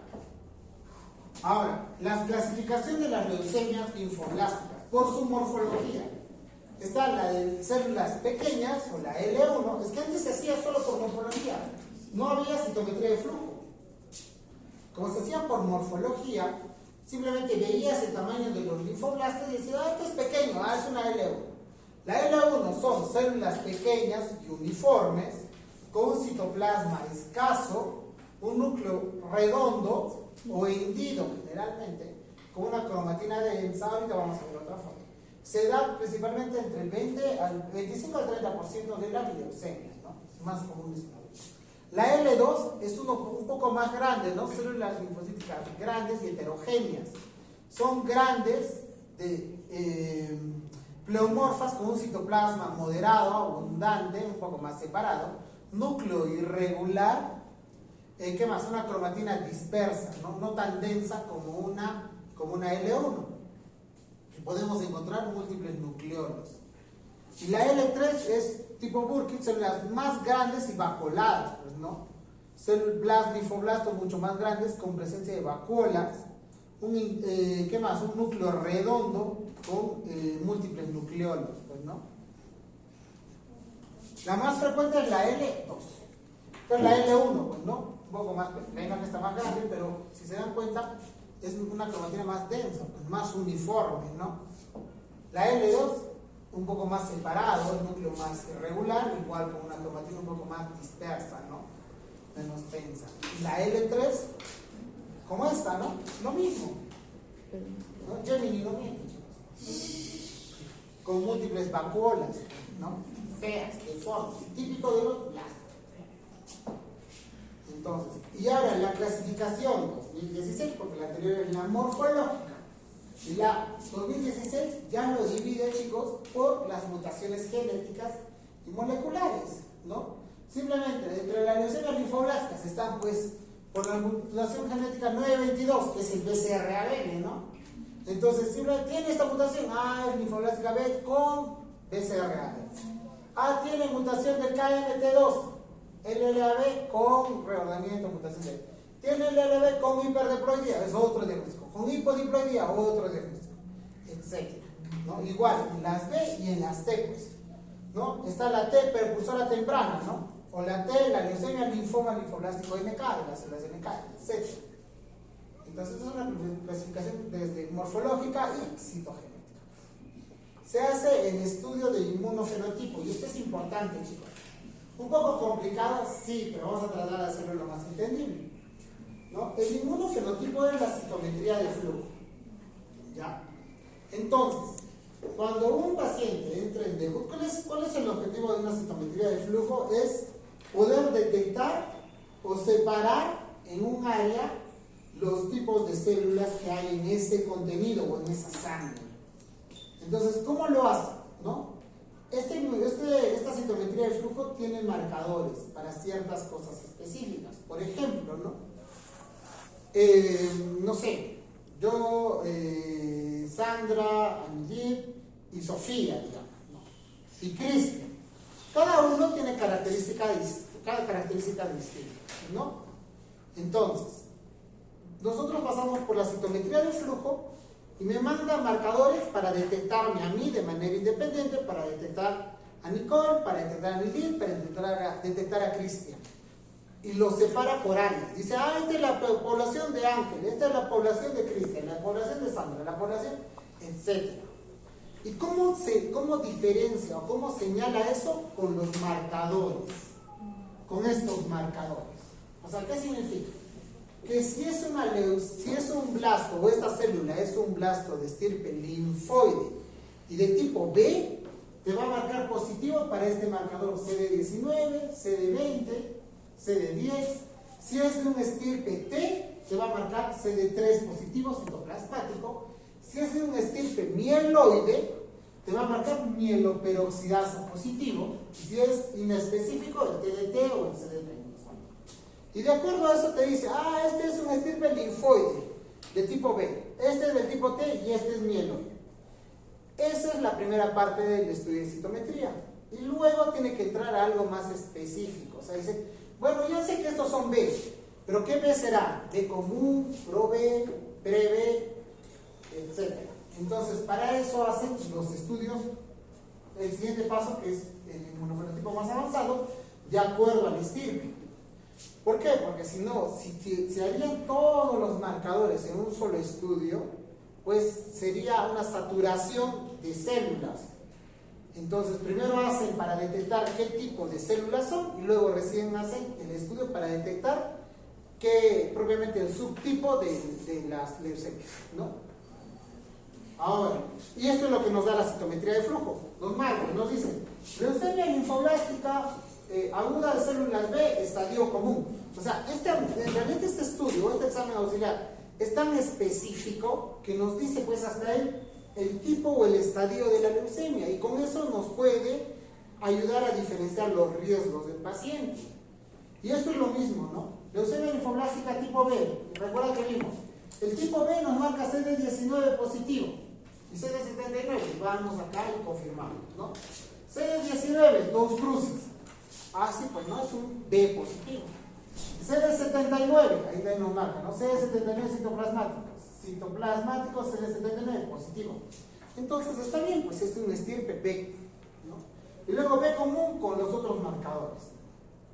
Ahora, la clasificación de las leucemias linfoblásticas por su morfología. Está la de células pequeñas, o la L1, es que antes se hacía solo por morfología, no había citometría de flujo. Como se hacía por morfología, simplemente veías el tamaño de los linfoblastos y decías: este es pequeño, es una L1. La L1 son células pequeñas y uniformes, con un citoplasma escaso, un núcleo redondo o hendido generalmente, con una cromatina densa. Ahorita vamos a ver otra foto. Se da principalmente entre el 25 al 30% de las leucemias, ¿no? Es más común eso. La L2 es un poco más grande, ¿no? Células linfocíticas grandes y heterogéneas. Son grandes, pleomorfas, con un citoplasma moderado, abundante, un poco más separado, núcleo irregular, ¿qué más? Una cromatina dispersa, no tan densa como una L1. Y podemos encontrar múltiples nucleolos. Y la L3 es tipo Burkitt, células más grandes y vacuoladas, pues, ¿no? Células linfoblastos mucho más grandes, con presencia de vacuolas. ¿Qué más? Un núcleo redondo con múltiples nucleolos, pues, ¿no? La más frecuente es la L2. Entonces la L1, pues, ¿no? Un poco más, la imagen está más grande, pero si se dan cuenta, es una cromatina más densa, pues, más uniforme, ¿no? La L2, un poco más separado, el núcleo más irregular, igual con una cromatina un poco más dispersa, ¿no? Menos densa. Y la L3, como esta, ¿no? Lo mismo, ¿no? Gemini lo mismo, chicos. Con múltiples vacuolas, ¿no? Feas, deformes, típico de los blastos. Entonces, y ahora la clasificación 2016, porque la anterior es la morfológica. Y la 2016 ya lo divide, chicos, por las mutaciones genéticas y moleculares, ¿no? Simplemente, entre las leucemias linfoblásticas están, pues, por la mutación genética 922, que es el BCR-ABL, ¿no? Entonces, simplemente tiene esta mutación, es linfoblástica B con BCR-ABL. Tiene mutación del KMT2, LLAB con reordenamiento, mutación de... Tiene LLB con hiperdiploidía, es otro diagnóstico. Con hipodiploidía, otro diagnóstico, etc. ¿No? Igual en las B y en las T, pues, ¿no? Está la T precursora temprana, ¿no? O la T, la leucemia linfoma linfoblástico NK, las células NK, etc. Entonces, es una clasificación desde morfológica y citogénica. Se hace en estudio de inmunofenotipo, y esto es importante, chicos. Un poco complicado, sí, pero vamos a tratar de hacerlo lo más entendible. ¿no? El inmunofenotipo es la citometría de flujo. ¿Ya? Entonces, cuando un paciente entra en debut, ¿cuál es el objetivo de una citometría de flujo? Es poder detectar o separar en un área los tipos de células que hay en ese contenido o en esa sangre. Entonces, ¿cómo lo hace? ¿No? Esta citometría de flujo tiene marcadores para ciertas cosas específicas. Por ejemplo, ¿no? No sé, yo, Sandra, Angelique y Sofía, digamos, ¿no? Y Cristian. Cada uno tiene características distintas, ¿no? Entonces, nosotros pasamos por la citometría de flujo y me manda marcadores para detectarme a mí de manera independiente, para detectar a Nicole, para detectar a Angelique, para detectar a Cristian. Y los separa por áreas. Dice, esta es la población de Ángel, esta es la población de Cristian, la población de Sandra, la población, etc. ¿Y cómo diferencia o cómo señala eso? Con los marcadores, con estos marcadores. O sea, ¿qué significa? Que si es un blasto o esta célula es un blasto de estirpe linfoide y de tipo B, te va a marcar positivo para este marcador CD19, CD20, CD10. Si es de un estirpe T, te va a marcar CD3 positivo citoplasmático. Si es de un estirpe mieloide, te va a marcar mieloperoxidasa positivo. Y si es inespecífico, el TDT o el CD30. Y de acuerdo a eso te dice, este es un estirpe linfoide de tipo B, este es del tipo T y este es mieloide. Esa es la primera parte del estudio de citometría. Y luego tiene que entrar a algo más específico. O sea, dice, bueno, ya sé que estos son B, pero ¿qué B será? B común, pro B, pre B, etc. Entonces, para eso hacen los estudios, el siguiente paso, que es el inmunofenotipo más avanzado, de acuerdo al estirpe. ¿Por qué? Porque si no, si harían todos los marcadores en un solo estudio, pues sería una saturación de células. Entonces, primero hacen para detectar qué tipo de células son y luego recién hacen el estudio para detectar propiamente el subtipo de las leucemias, ¿no? Ahora, y esto es lo que nos da la citometría de flujo. Nos marca, nos dice, leucemia linfoblástica aguda de células B, estadio común. O sea, realmente este estudio, este examen auxiliar, es tan específico que nos dice pues hasta el tipo o el estadio de la leucemia, y con eso nos puede ayudar a diferenciar los riesgos del paciente. Y esto es lo mismo, ¿no? Leucemia linfoblástica tipo B, recuerda que vimos, el tipo B nos marca CD19 positivo y CD79, vamos acá y confirmamos, ¿no? CD19, dos cruces. Sí, pues no, es un B positivo. CD79, ahí nos marca, ¿no? CD79 citoplasmático, CD79 positivo. Entonces está bien, pues este es un estirpe B, ¿no? Y luego B común con los otros marcadores,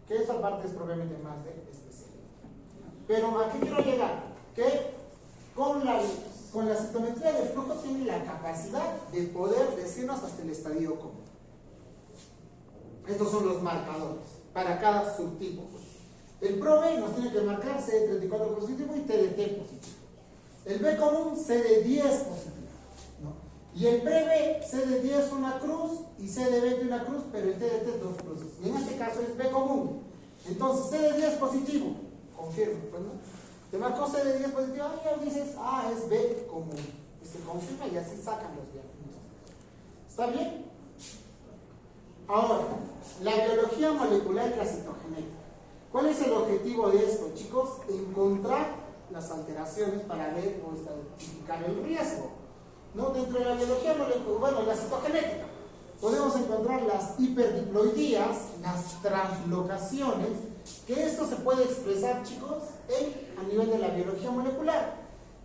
que esa parte es probablemente más de especialidad. Pero aquí quiero llegar, que con la citometría de flujo tiene la capacidad de poder decirnos hasta el estadio común. Estos son los marcadores para cada subtipo. El ProB nos tiene que marcar CD34 positivo y TDT positivo. El B común CD10 positivo, ¿no? Y el pre-B, CD10 una cruz y CD20 una cruz, pero el TDT dos cruces. Y en este caso es B común. Entonces CD10 positivo, confirma, pues no. Te marcó CD10 positivo, ya dices, es B común. Y se confirma y así sacan los diagnósticos. ¿Está bien? Ahora, la biología molecular y la citogenética. ¿Cuál es el objetivo de esto, chicos? Encontrar las alteraciones para ver o identificar el riesgo, ¿no? Dentro de la biología molecular, la citogenética, podemos encontrar las hiperdiploidías, las translocaciones, que esto se puede expresar, chicos, a nivel de la biología molecular.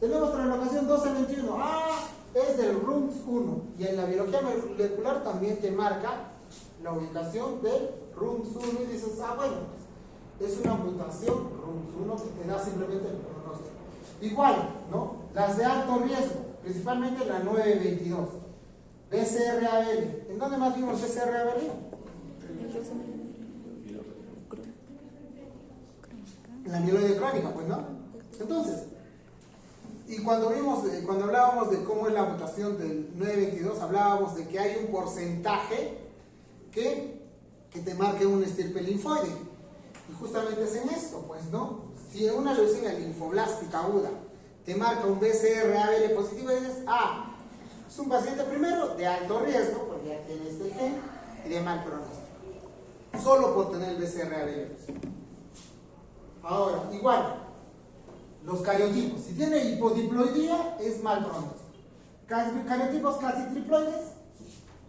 Tenemos translocación 1221, es del RUNX1, y en la biología molecular también te marca la ubicación del RUNX1 y dices, bueno, es una mutación RUNX1 que te da simplemente el pronóstico. Igual, ¿no? Las de alto riesgo, principalmente la 922, BCR-ABL. ¿En dónde más vimos BCR-ABL? La mieloide crónica, pues, ¿no? Entonces, y cuando hablábamos de cómo es la votación del 922, hablábamos de que hay un porcentaje que te marque un estirpe linfoide. Y justamente es en esto, pues, ¿no? Si una leucemia linfoblástica aguda te marca un BCR-ABL positivo, dices, es un paciente primero de alto riesgo, porque ya tiene este gen, y de mal pronóstico. Solo por tener el BCR-ABL positivo. Ahora, igual, los cariotipos. Si tiene hipodiploidía, es mal pronóstico. Cariotipos casi triploides,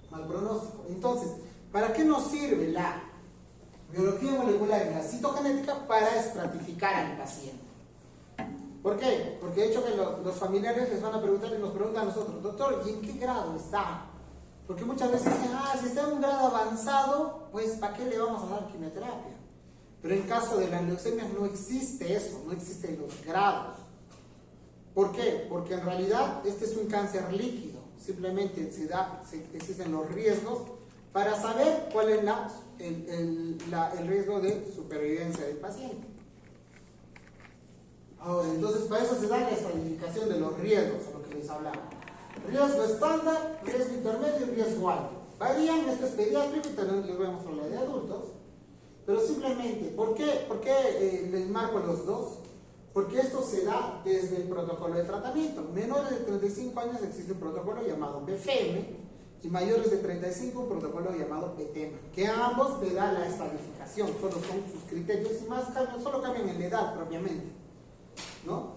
mal pronóstico. Entonces, ¿para qué nos sirve la biología molecular y la citogenética? Para estratificar al paciente. ¿Por qué? Porque de hecho que los familiares les van a preguntar y nos preguntan a nosotros, doctor, ¿y en qué grado está? Porque muchas veces dicen, si está en un grado avanzado, pues ¿para qué le vamos a dar quimioterapia? Pero en el caso de las leucemias no existe eso, no existen los grados. ¿Por qué? Porque en realidad este es un cáncer líquido, simplemente existen los riesgos para saber cuál es el riesgo de supervivencia del paciente. Ahora, entonces para eso se da la estratificación de los riesgos, a lo que les hablaba. Riesgo estándar, riesgo intermedio y riesgo alto. Varían, esto es pediátrico y también les voy a mostrar la de adultos. Pero simplemente, ¿por qué les marco los dos? Porque esto se da desde el protocolo de tratamiento. Menores de 35 años existe un protocolo llamado BFM y mayores de 35 un protocolo llamado PTEMA, que a ambos le da la estratificación, solo son sus criterios y más cambian, solo cambian en la edad propiamente, ¿no?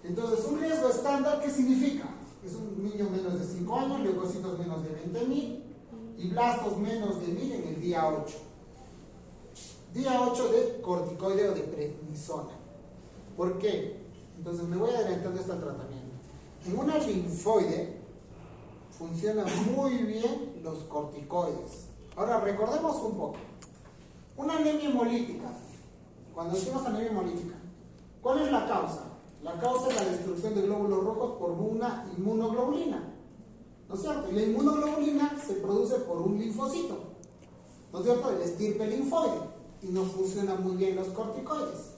Entonces, un riesgo estándar, ¿qué significa? Es un niño menos de 5 años, leucocitos menos de 20.000 y blastos menos de 1.000 en el día 8. Día 8 de corticoide o de prednisona. ¿Por qué? Entonces me voy adelantando este tratamiento. En una linfoide funcionan muy bien los corticoides. Ahora recordemos un poco. Una anemia hemolítica. Cuando decimos anemia hemolítica, ¿cuál es la causa? La causa es la destrucción de glóbulos rojos por una inmunoglobulina, ¿no es cierto? Y la inmunoglobulina se produce por un linfocito, ¿no es cierto? El estirpe linfoide. Y no funcionan muy bien los corticoides.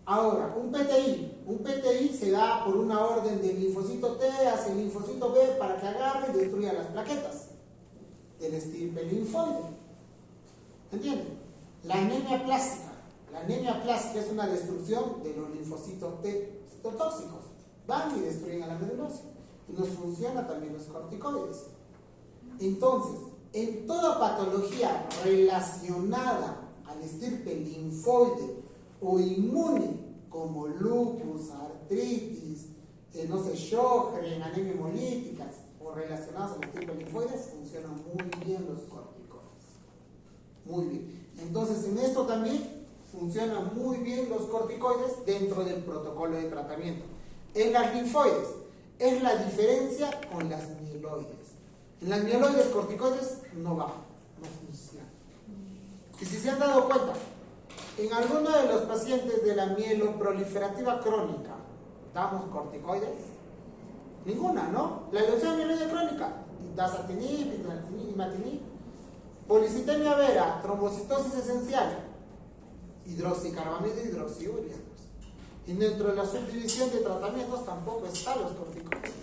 Ahora, un PTI se da por una orden del linfocito T hacia el linfocito B para que agarre y destruya las plaquetas del estirpe linfoide. ¿Entienden? La anemia plástica. La anemia plástica es una destrucción de los linfocitos T citotóxicos. Van y destruyen a la medulosa. Y nos funciona también los corticoides. Entonces, en toda patología relacionada al estirpe linfoide o inmune, como lupus, artritis, Sjögren, anemia hemolíticas o relacionadas al estirpe linfoide, funcionan muy bien los corticoides. Muy bien. Entonces, en esto también funcionan muy bien los corticoides dentro del protocolo de tratamiento. En las linfoides, es la diferencia con las mieloides. En las mieloides corticoides no va, no funciona. Y si se han dado cuenta, en alguno de los pacientes de la mieloproliferativa crónica, ¿damos corticoides? Ninguna, ¿no? La leucemia mieloide crónica, dasatinib, imatinib, policitemia vera, trombocitosis esencial, hidroxicarbamida y hidroxiuria. Y dentro de la subdivisión de tratamientos tampoco están los corticoides,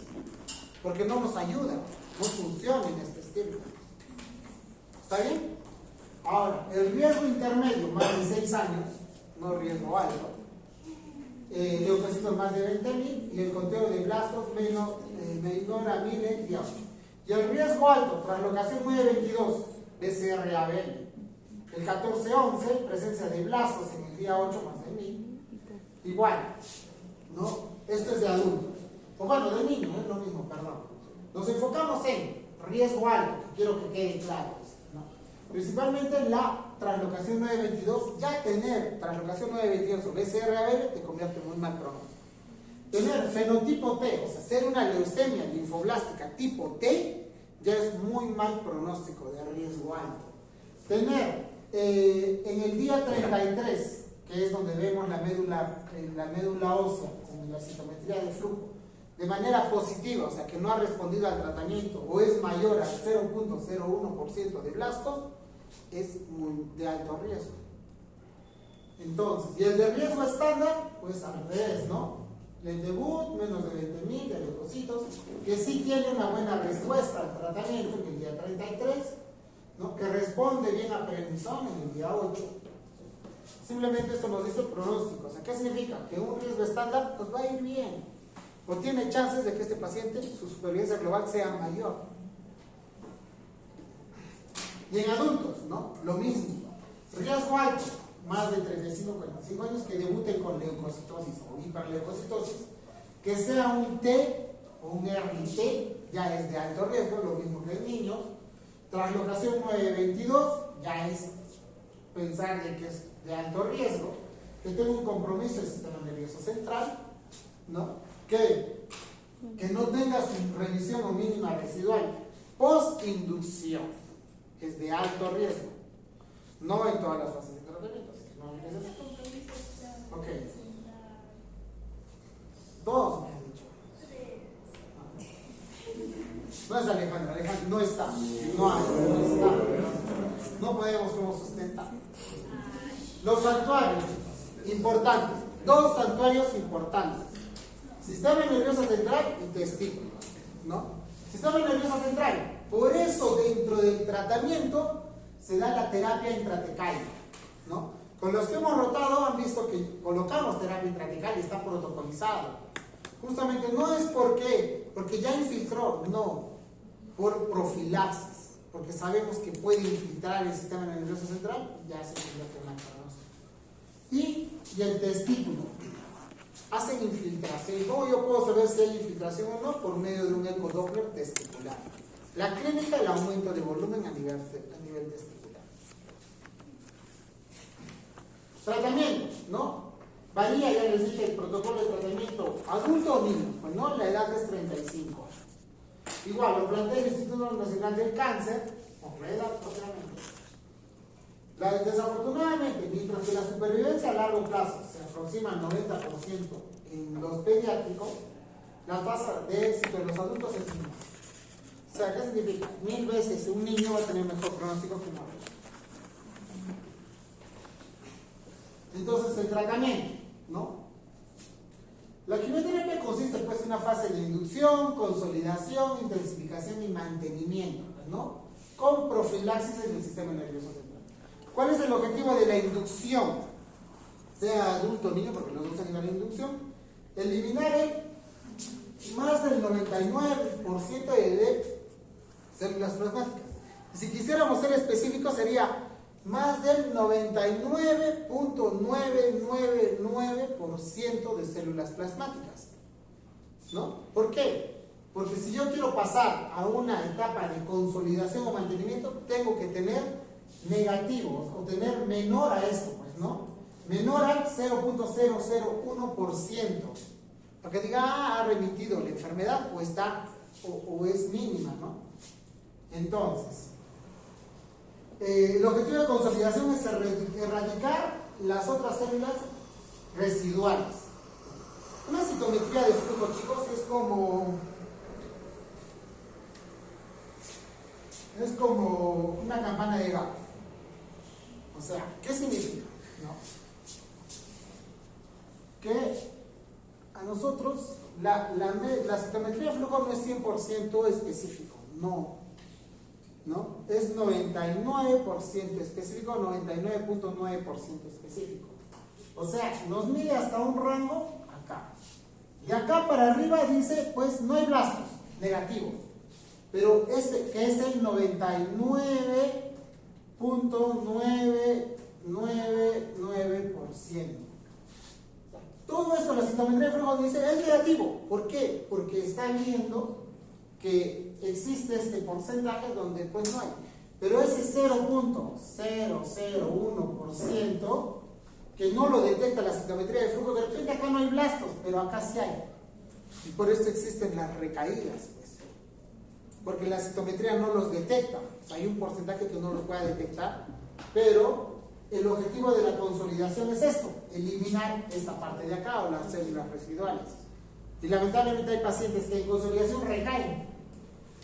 porque no nos ayudan, no funcionan en este estilo. ¿Está bien? Ahora, el riesgo intermedio, más de 6 años, no riesgo alto, leucocitos más de 20.000 y el conteo de blastos menor a 1.000 en día 8. Y el riesgo alto, translocación 922, BCR-ABL. El 14-11, presencia de blastos en el día 8 más de 1.000. Igual, ¿no? Esto es de adultos. O bueno, de niños, es lo mismo, perdón. Nos enfocamos en riesgo alto, que quiero que quede claro, ¿no? Principalmente la translocación 922. Ya tener translocación 922 o BCR-ABL te convierte en muy mal pronóstico. Tener fenotipo T, o sea, ser una leucemia linfoblástica tipo T, ya es muy mal pronóstico de riesgo alto. Tener en el día 33, que es donde vemos la médula ósea con la citometría de flujo, de manera positiva, o sea que no ha respondido al tratamiento o es mayor al 0.01% de blastos, es muy de alto riesgo. Entonces, y el de riesgo estándar, pues al revés, ¿no? El debut, menos de 20.000 de leucocitos, que sí tiene una buena respuesta al tratamiento en el día 33, ¿no? Que responde bien a prednisona en el día 8. Simplemente esto nos dice pronóstico. O sea, ¿qué significa? Que un riesgo estándar pues va a ir bien, o tiene chances de que este paciente, su supervivencia global sea mayor. Y en adultos, ¿no? Lo mismo. Riesgo alto, más de 35 años, que debuten con leucocitosis o hiperleucocitosis, que sea un T o un RT, ya es de alto riesgo, lo mismo que en niños. Translocación 922, ya es pensar de que es de alto riesgo, que tenga un compromiso del sistema nervioso central, ¿no? Que no tenga su revisión o mínima residual post-inducción, es de alto riesgo, no en todas las fases de tratamiento, así que no necesito. Ok. 2 me han dicho. No es Alejandra, no está, no está, no podemos como sustentar. Los santuarios, importantes, 2 santuarios importantes: sistema nervioso central y testículos, ¿no? Sistema nervioso central, por eso dentro del tratamiento se da la terapia intratecal, ¿no? Con los que hemos rotado han visto que colocamos terapia intratecal y está protocolizado. Justamente no es porque ya infiltró, no, por profilaxis, porque sabemos que puede infiltrar el sistema nervioso central, ya se convierte en una diagnóstico. Y el testículo, hacen infiltración. ¿Cómo yo puedo saber si hay infiltración o no? Por medio de un ecodoppler testicular. La clínica, el aumento de volumen a nivel testicular. Tratamiento, ¿no? Varía, ya les dije, el protocolo de tratamiento adulto o niño, pues no, la edad es 35. Igual, lo plantea el Instituto Nacional del Cáncer, con la edad, obviamente. Desafortunadamente, mientras que la supervivencia a largo plazo se aproxima al 90% en los pediátricos, la tasa de éxito en los adultos es mínima. O sea, ¿qué significa? 1000 veces un niño va a tener mejor pronóstico que un adulto. Entonces, el tratamiento, ¿no? La quimioterapia consiste pues en una fase de inducción, consolidación, intensificación y mantenimiento, ¿no? Con profilaxis en el sistema nervioso central. ¿Cuál es el objetivo de la inducción? Sea adulto o niño, porque nos gusta la inducción, eliminar más del 99% de células plasmáticas. Si quisiéramos ser específicos, sería más del 99.999% de células plasmáticas, ¿no? ¿Por qué? Porque si yo quiero pasar a una etapa de consolidación o mantenimiento, tengo que tener negativos o tener menor a esto, pues, ¿no? Menor al 0.001%, para que diga, ha remitido la enfermedad o está o es mínima, ¿no? Entonces, el objetivo de consolidación es erradicar las otras células residuales. Una citometría de flujo, chicos, es como una campana de gas. O sea, ¿qué significa? ¿No? Que a nosotros la citometría de flujo no es 100% específico, no, es 99% específico, 99.9% específico. O sea, nos mide hasta un rango acá. De acá para arriba dice, pues no hay blastos, negativo. Pero que es el 99.999%. Todo esto la citometría de flujo dice es negativo. ¿Por qué? Porque está viendo que existe este porcentaje donde pues no hay. Pero ese 0.001% que no lo detecta la citometría de flujo, de repente acá no hay blastos, pero acá sí hay. Y por eso existen las recaídas, pues. Porque la citometría no los detecta. O sea, hay un porcentaje que no los puede detectar, pero el objetivo de la consolidación es esto, eliminar esta parte de acá o las células residuales. Y lamentablemente hay pacientes que en consolidación recaen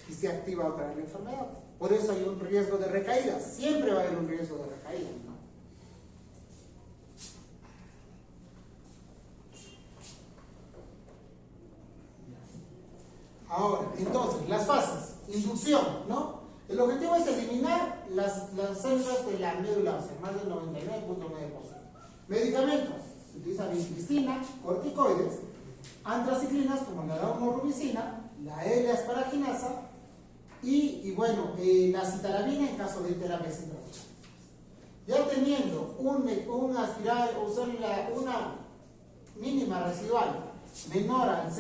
y se activa otra vez la enfermedad. Por eso hay un riesgo de recaída. Siempre va a haber un riesgo de recaída, ¿no? Ahora, entonces, las fases. Inducción, ¿no? El objetivo es eliminar las células de la médula ósea, más del 99.9%. Medicamentos. Se utiliza vincristina, corticoides, antraciclinas como la daunorubicina, la L-asparaginasa y bueno, la citarabina en caso de terapias intravenosa. Ya teniendo una mínima residual menor al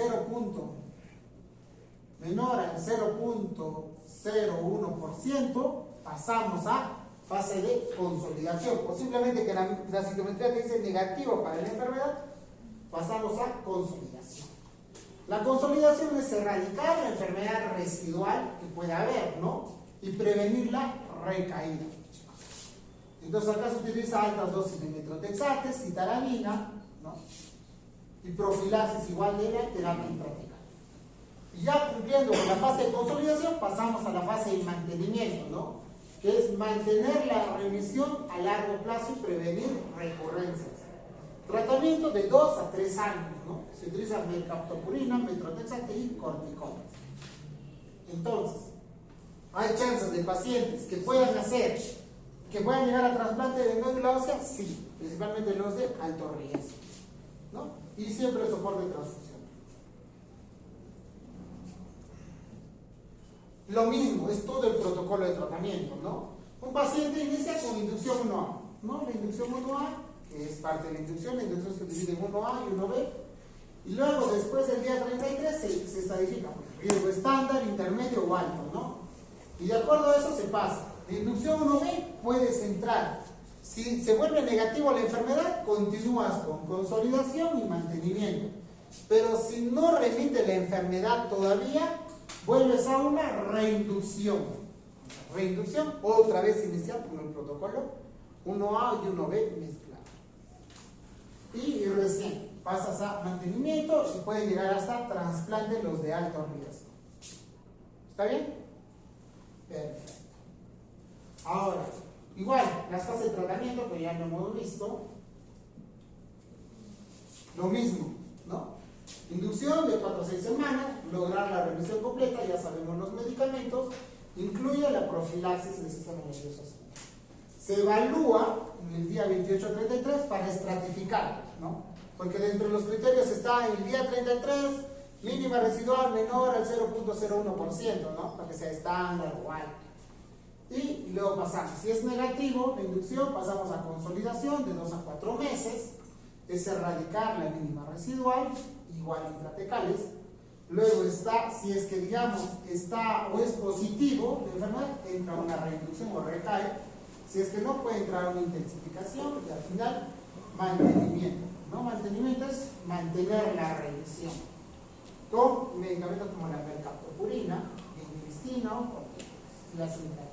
0.01%, pasamos a fase de consolidación. Posiblemente que la citometría te dice negativo para la enfermedad, pasamos a consolidación. La consolidación es erradicar la enfermedad residual que pueda haber, ¿no? Y prevenir la recaída. Entonces acá se utiliza altas dosis de metrotexate, citarabina, ¿no? Y profilaxis igual de la terapia intratecal. Y ya cumpliendo con la fase de consolidación, pasamos a la fase de mantenimiento, ¿no? Que es mantener la remisión a largo plazo y prevenir recurrencias. Tratamiento de 2 a 3 años, ¿no? Se utiliza mercaptopurina, metrotexate y corticoides. Entonces, ¿hay chances de pacientes que puedan llegar a trasplante de médula ósea? Sí, principalmente los de alto riesgo, ¿no? Y siempre el soporte de transfusión. Lo mismo, es todo el protocolo de tratamiento, ¿no? Un paciente inicia con inducción 1A, ¿no? La inducción 1A, que es parte de la inducción se divide en 1A y 1B, y luego después del día 33 se estadifica riesgo estándar, intermedio o alto, ¿no? Y de acuerdo a eso se pasa. La inducción 1B puedes entrar. Si se vuelve negativo la enfermedad, continúas con consolidación y mantenimiento. Pero si no remite la enfermedad todavía, vuelves a una reinducción. Reinducción, otra vez inicial con el protocolo 1A y 1B mezclado. Y recién pasas a mantenimiento y puede llegar hasta trasplante los de alto riesgo. ¿Está bien? Perfecto. Ahora, igual, las fases de tratamiento, que ya lo hemos visto, lo mismo, ¿no? Inducción de 4 a 6 semanas, lograr la remisión completa, ya sabemos los medicamentos, incluye la profilaxis del sistema nervioso central. Se evalúa en el día 28 a 33 para estratificar, ¿no? Porque dentro de los criterios está el día 33, mínima residual menor al 0.01%, ¿no? Para que sea estándar o alto. Y luego pasamos, si es negativo la inducción, pasamos a consolidación de 2 a 4 meses, es erradicar la mínima residual, igual intratecales. Luego está, si es que digamos está o es positivo la enfermedad, entra una reinducción o recae. Si es que no, puede entrar una intensificación y al final mantenimiento, ¿no? Mantenimiento es mantener la remisión con medicamentos como la mercaptopurina, vincristina o las intratecales.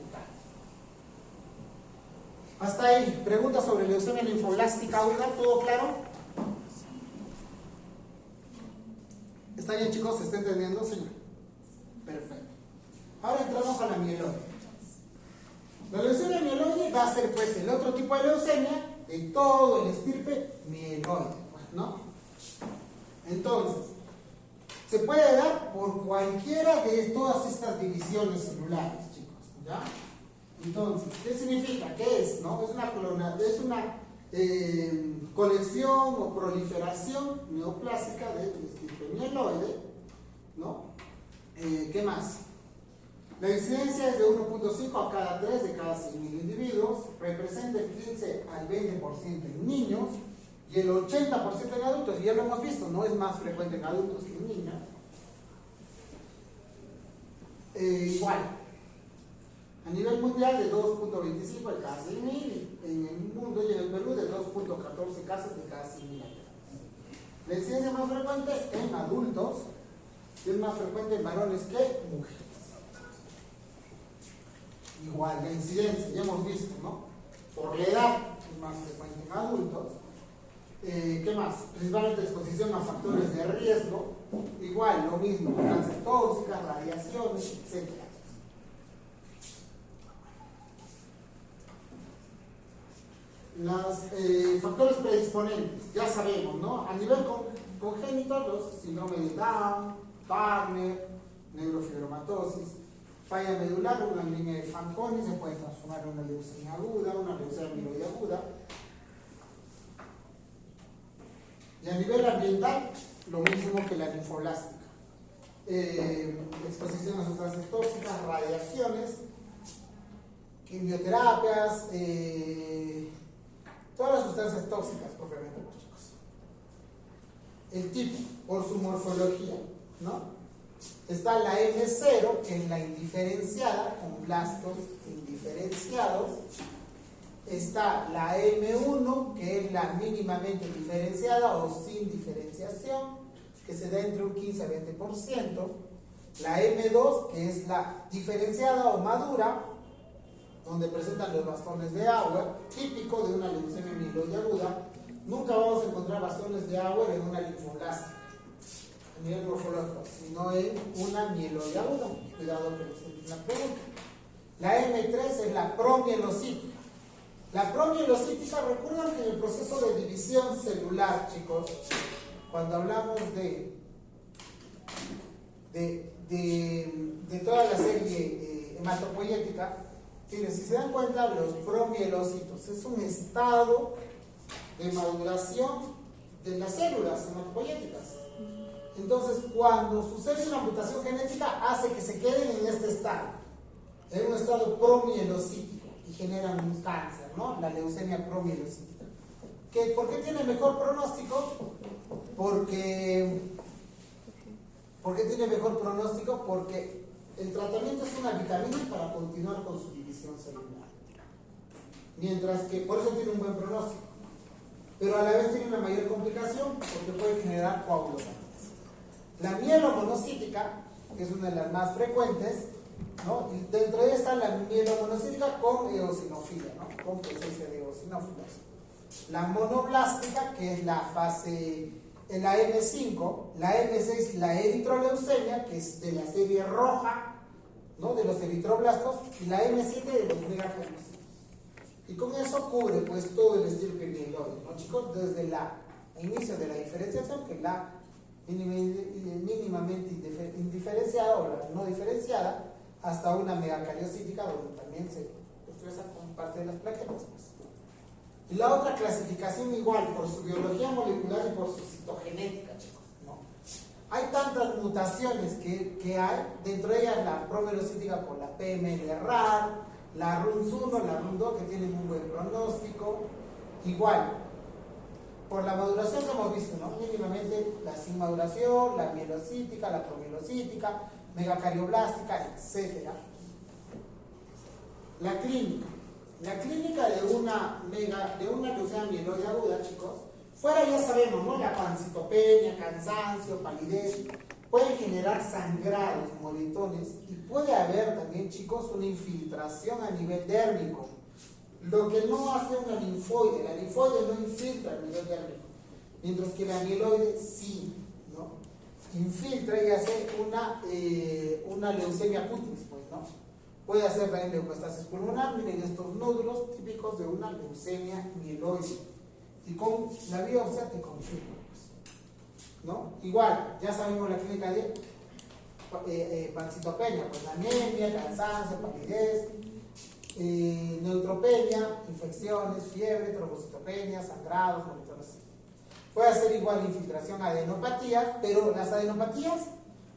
Hasta ahí, preguntas sobre leucemia linfoblástica aguda, ¿todo claro? ¿Está bien, chicos? ¿Se está entendiendo? Sí. Perfecto. Ahora entramos a la mieloide. La leucemia mieloide va a ser pues el otro tipo de leucemia de todo el estirpe mieloide, ¿no? Entonces, se puede dar por cualquiera de todas estas divisiones celulares, chicos, ¿ya? Entonces, ¿qué significa? ¿Qué es? ¿No? Es una colección o proliferación neoplásica de estirpe mieloide, ¿no? ¿Qué más? La incidencia es de 1.5 a cada 3 de cada 100.000 individuos, representa el 15 al 20% en niños y el 80% en adultos, y ya lo hemos visto, no es más frecuente en adultos que en niños. Igual, a nivel mundial de 2.25 de cada 100.000, en el mundo y en el Perú de 2.14 casos de cada 100.000 habitantes. La incidencia más frecuente en adultos y es más frecuente en varones que mujeres. Igual, la incidencia, ya hemos visto, ¿no? Por la edad es más frecuente en adultos. ¿Qué más? Principalmente exposición a factores de riesgo. Igual, lo mismo, cáncer tóxica, radiaciones, etc. Los factores predisponentes, ya sabemos, ¿no? A nivel congénito, los síndrome de Down, Turner, neurofibromatosis. Falla medular, una línea de Fanconi se puede transformar en una leucemia aguda, una leucemia amiloide aguda. Y a nivel ambiental, lo mismo que la linfoblástica. Exposición a sustancias tóxicas, radiaciones, quimioterapias, todas las sustancias tóxicas propiamente, chicos. El tipo, por su morfología, ¿no? Está la M0, que es la indiferenciada, con blastos indiferenciados. Está la M1, que es la mínimamente diferenciada o sin diferenciación, que se da entre un 15 a 20%. La M2, que es la diferenciada o madura, donde presentan los bastones de agua, típico de una leucemia amiloide aguda. Nunca vamos a encontrar bastones de agua en una linfoblástica a nivel morfológico, sino en una mieloide aguda. Cuidado que es una pregunta. La M3 es la promielocítica. La promielocítica, recuerdan que en el proceso de división celular, chicos, cuando hablamos de toda la serie hematopoyética, miren, si se dan cuenta, los promielocitos es un estado de maduración de las células hematopoyéticas. Entonces, cuando sucede una mutación genética, hace que se queden en este estado, en un estado promielocítico, y generan un cáncer, ¿no? La leucemia promielocítica. ¿Por qué tiene mejor pronóstico? Porque tiene mejor pronóstico porque el tratamiento es una vitamina para continuar con su división celular. Mientras que, por eso tiene un buen pronóstico. Pero a la vez tiene una mayor complicación porque puede generar coágulos. La mielomonocítica, que es una de las más frecuentes, ¿no? Y dentro de ella está la mielomonocítica con eosinofilia, ¿no? Con presencia de eosinófilos. La monoblástica, que es la fase, en la M5, la M6, la eritroleucemia, que es de la serie roja, ¿no? De los eritroblastos, y la M7 de los megakaryocytos. Y con eso cubre pues todo el estirpe mieloide, ¿no, chicos? Desde el inicio de la diferenciación, que es la mínimamente indiferenciada o la no diferenciada, hasta una megacariocítica, donde también se expresa como parte de las plaquetas. Pues. Y la otra clasificación igual, por su biología molecular y por su citogenética, chicos, ¿no? Hay tantas mutaciones que hay, dentro de ellas la promielocítica por la PML-RAR, la RUNS1, la RUN2, que tienen un buen pronóstico. Igual, por la maduración que hemos visto, ¿no? Mínimamente la sin maduración, la mielocítica, la promielocítica, megacarioblástica, etc. La clínica. La clínica de una leucemia mieloide aguda, chicos, fuera ya sabemos, ¿no? La pancitopenia, cansancio, palidez, pueden generar sangrados, moretones, y puede haber también, chicos, una infiltración a nivel dérmico. Lo que no hace una linfoide, la linfoide no infiltra a nivel dérmico, mientras que la mieloide sí, ¿no? Infiltra y hace una leucemia cutis, pues, ¿no? Puede hacer también leucostasis pulmonar, miren estos nódulos típicos de una leucemia mieloide, y con la biopsia te confirma, pues, ¿no? Igual, ya sabemos la clínica de pancitopenia, pues anemia, cansancio, palidez, neutropenia, infecciones, fiebre, trombocitopenia, sangrados, moretones. Puede hacer igual infiltración adenopatía, pero las adenopatías,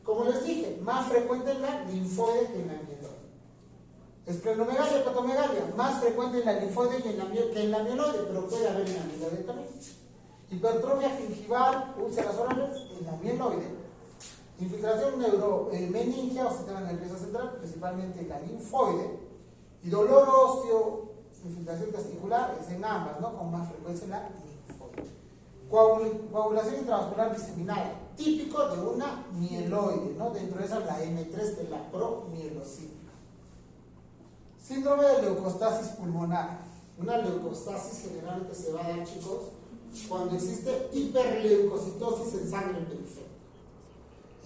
como les dije, más frecuente en la linfoide que en la mieloide. Esplenomegalia, hepatomegalia, más frecuente en la linfoide que en la mieloide, pero puede haber en la mieloide también. Hipertrofia gingival, úlceras orales, en la mieloide. Infiltración neuromeningia o sistema nervioso central, principalmente en la linfoide. Y dolor óseo, infiltración testicular, es en ambas, ¿no? Con más frecuencia en la linfoide. Coagulación intravascular diseminada, típico de una mieloide, ¿no? Dentro de esa la M3, que es la promielocítica. Síndrome de leucostasis pulmonar. Una leucostasis generalmente se va a dar, chicos, cuando existe hiperleucocitosis en sangre periférica.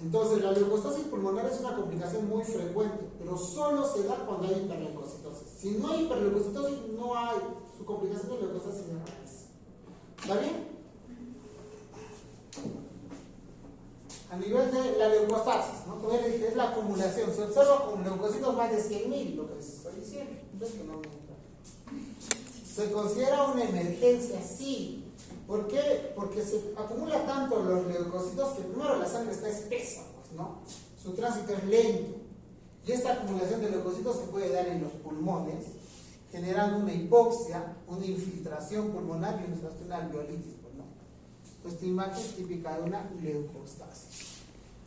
Entonces, la leucostasis pulmonar es una complicación muy frecuente, pero solo se da cuando hay hiperleucocitosis. Si no hay hiperleucocitosis, no hay su complicación de leucostasis de raíz. ¿Está bien? a nivel de la leucostasis, ¿no? Como ya le dije, es la acumulación. Se observa con leucocitos más de 100.000, lo que les estoy diciendo. Entonces, que no me ¿se considera una emergencia? Sí. ¿Por qué? Porque se acumula tanto los leucocitos que primero la sangre está espesa, pues, ¿no? Su tránsito es lento. Y esta acumulación de leucocitos se puede dar en los pulmones, generando una hipoxia, una infiltración pulmonar y un trastorno alveolítico, ¿no? Pues esta imagen es típica de una leucostasis.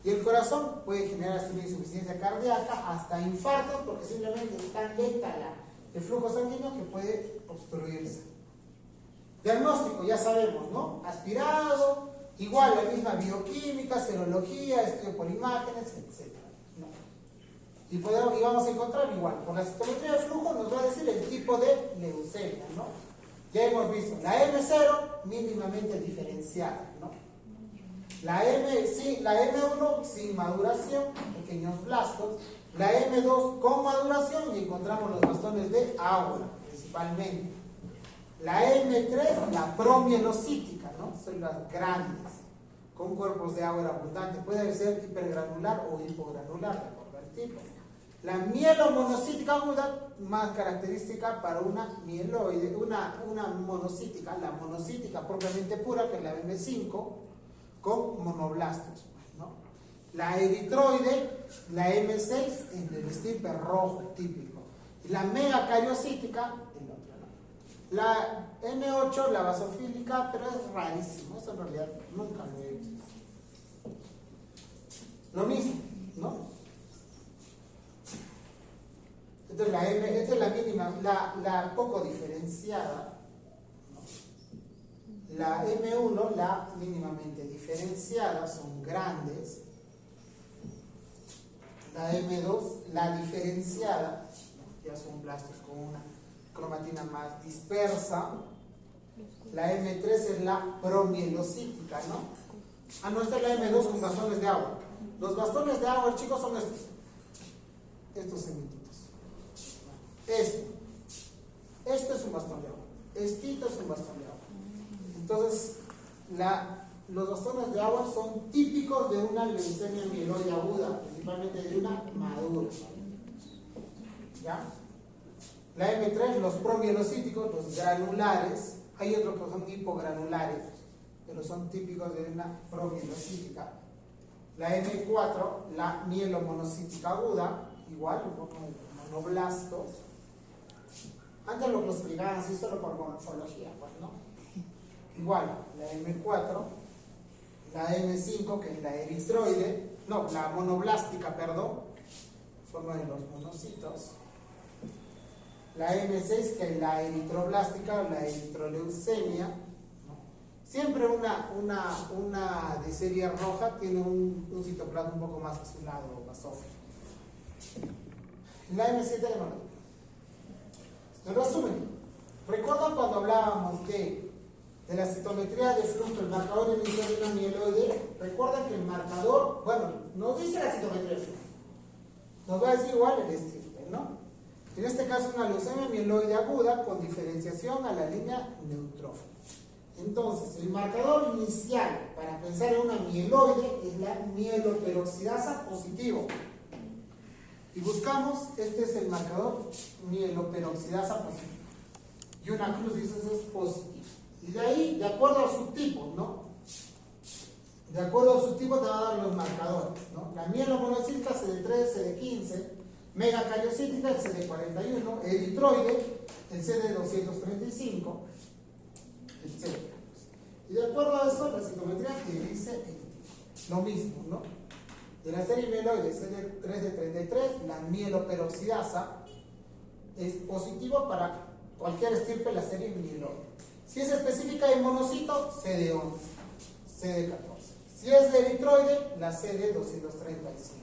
Y el corazón puede generar una insuficiencia cardíaca hasta infartos, porque simplemente es tan lenta el flujo sanguíneo que puede obstruirse. Diagnóstico, ya sabemos, ¿no? Aspirado, igual la misma bioquímica, serología, estudio por imágenes, etc. ¿no? Y vamos a encontrar igual, por la citometría de flujo nos va a decir el tipo de leucemia, ¿no? Ya hemos visto, la M0 mínimamente diferenciada, ¿no? La M1 sin maduración, pequeños blastos. La M2 con maduración y encontramos los bastones de aura, principalmente. La M3, la promielocítica, ¿no? Células grandes, con cuerpos de aura abundante. Puede ser hipergranular o hipogranular, de acuerdo al tipo. La mielomonocítica aguda, más característica para una mieloide, una monocítica, la monocítica propiamente pura, que es la M5, con monoblastos, ¿no? La eritroide, la M6, en el estirpe rojo típico. Y la megacariocítica, el otro, ¿no? La M8, la basofílica, pero es rarísimo, eso en realidad nunca lo he visto. Lo mismo, ¿no? Esta es la mínima, la poco diferenciada. La M1, la mínimamente diferenciada, son grandes. La M2, la diferenciada, ¿no? Ya son blastos con una cromatina más dispersa. La M3 es la promielocítica, ¿no? Ah, no, esta es la M2 con bastones de agua. Los bastones de agua, chicos, son estos semititos. Esto es un bastón de agua. Estito es un bastón de agua. Entonces, los bastones de agua son típicos de una leucemia mieloide aguda, principalmente de una madura. ¿Ya? La M3, los promielocíticos, los granulares. Hay otros que son hipogranulares, pero son típicos de una promielocítica. La M4, la mielomonocítica aguda, igual, monoblastos. Antes lo explicaban así solo por morfología, pues, ¿no? Igual, la M4, la M5, que es la eritroide, no, la monoblástica, perdón, forma de los monocitos. La M6, que es la eritroblástica o la eritroleucemia, ¿no? Siempre una de serie roja tiene un citoplasma un poco más azulado, basófilo. La M7 de nuevo. En resumen, ¿recuerdan cuando hablábamos de la citometría de flujo, el marcador inicial de una mieloide? Recuerdan que el marcador, bueno, nos dice la citometría de flujo, nos va a decir igual el estirpe, ¿no? En este caso, una leucemia mieloide aguda con diferenciación a la línea neutrófila. Entonces, el marcador inicial para pensar en una mieloide es la mieloperoxidasa positivo. Y buscamos, este es el marcador mieloperoxidasa positivo. Y una cruz dice eso es positivo. Y de ahí, de acuerdo a su tipo, ¿no? De acuerdo a su tipo te va a dar los marcadores, ¿no? La mielomonocítica CD3, CD15, megacariocítica, el CD41, eritroide, el CD235, etc. Y de acuerdo a eso, la citometría te dice lo mismo, ¿no? De la serie mieloide CD3 de 33, la mieloperoxidasa es positivo para cualquier estirpe de la serie mieloide. Si es específica de monocito, CD11, CD14. Si es de eritroide, la CD235,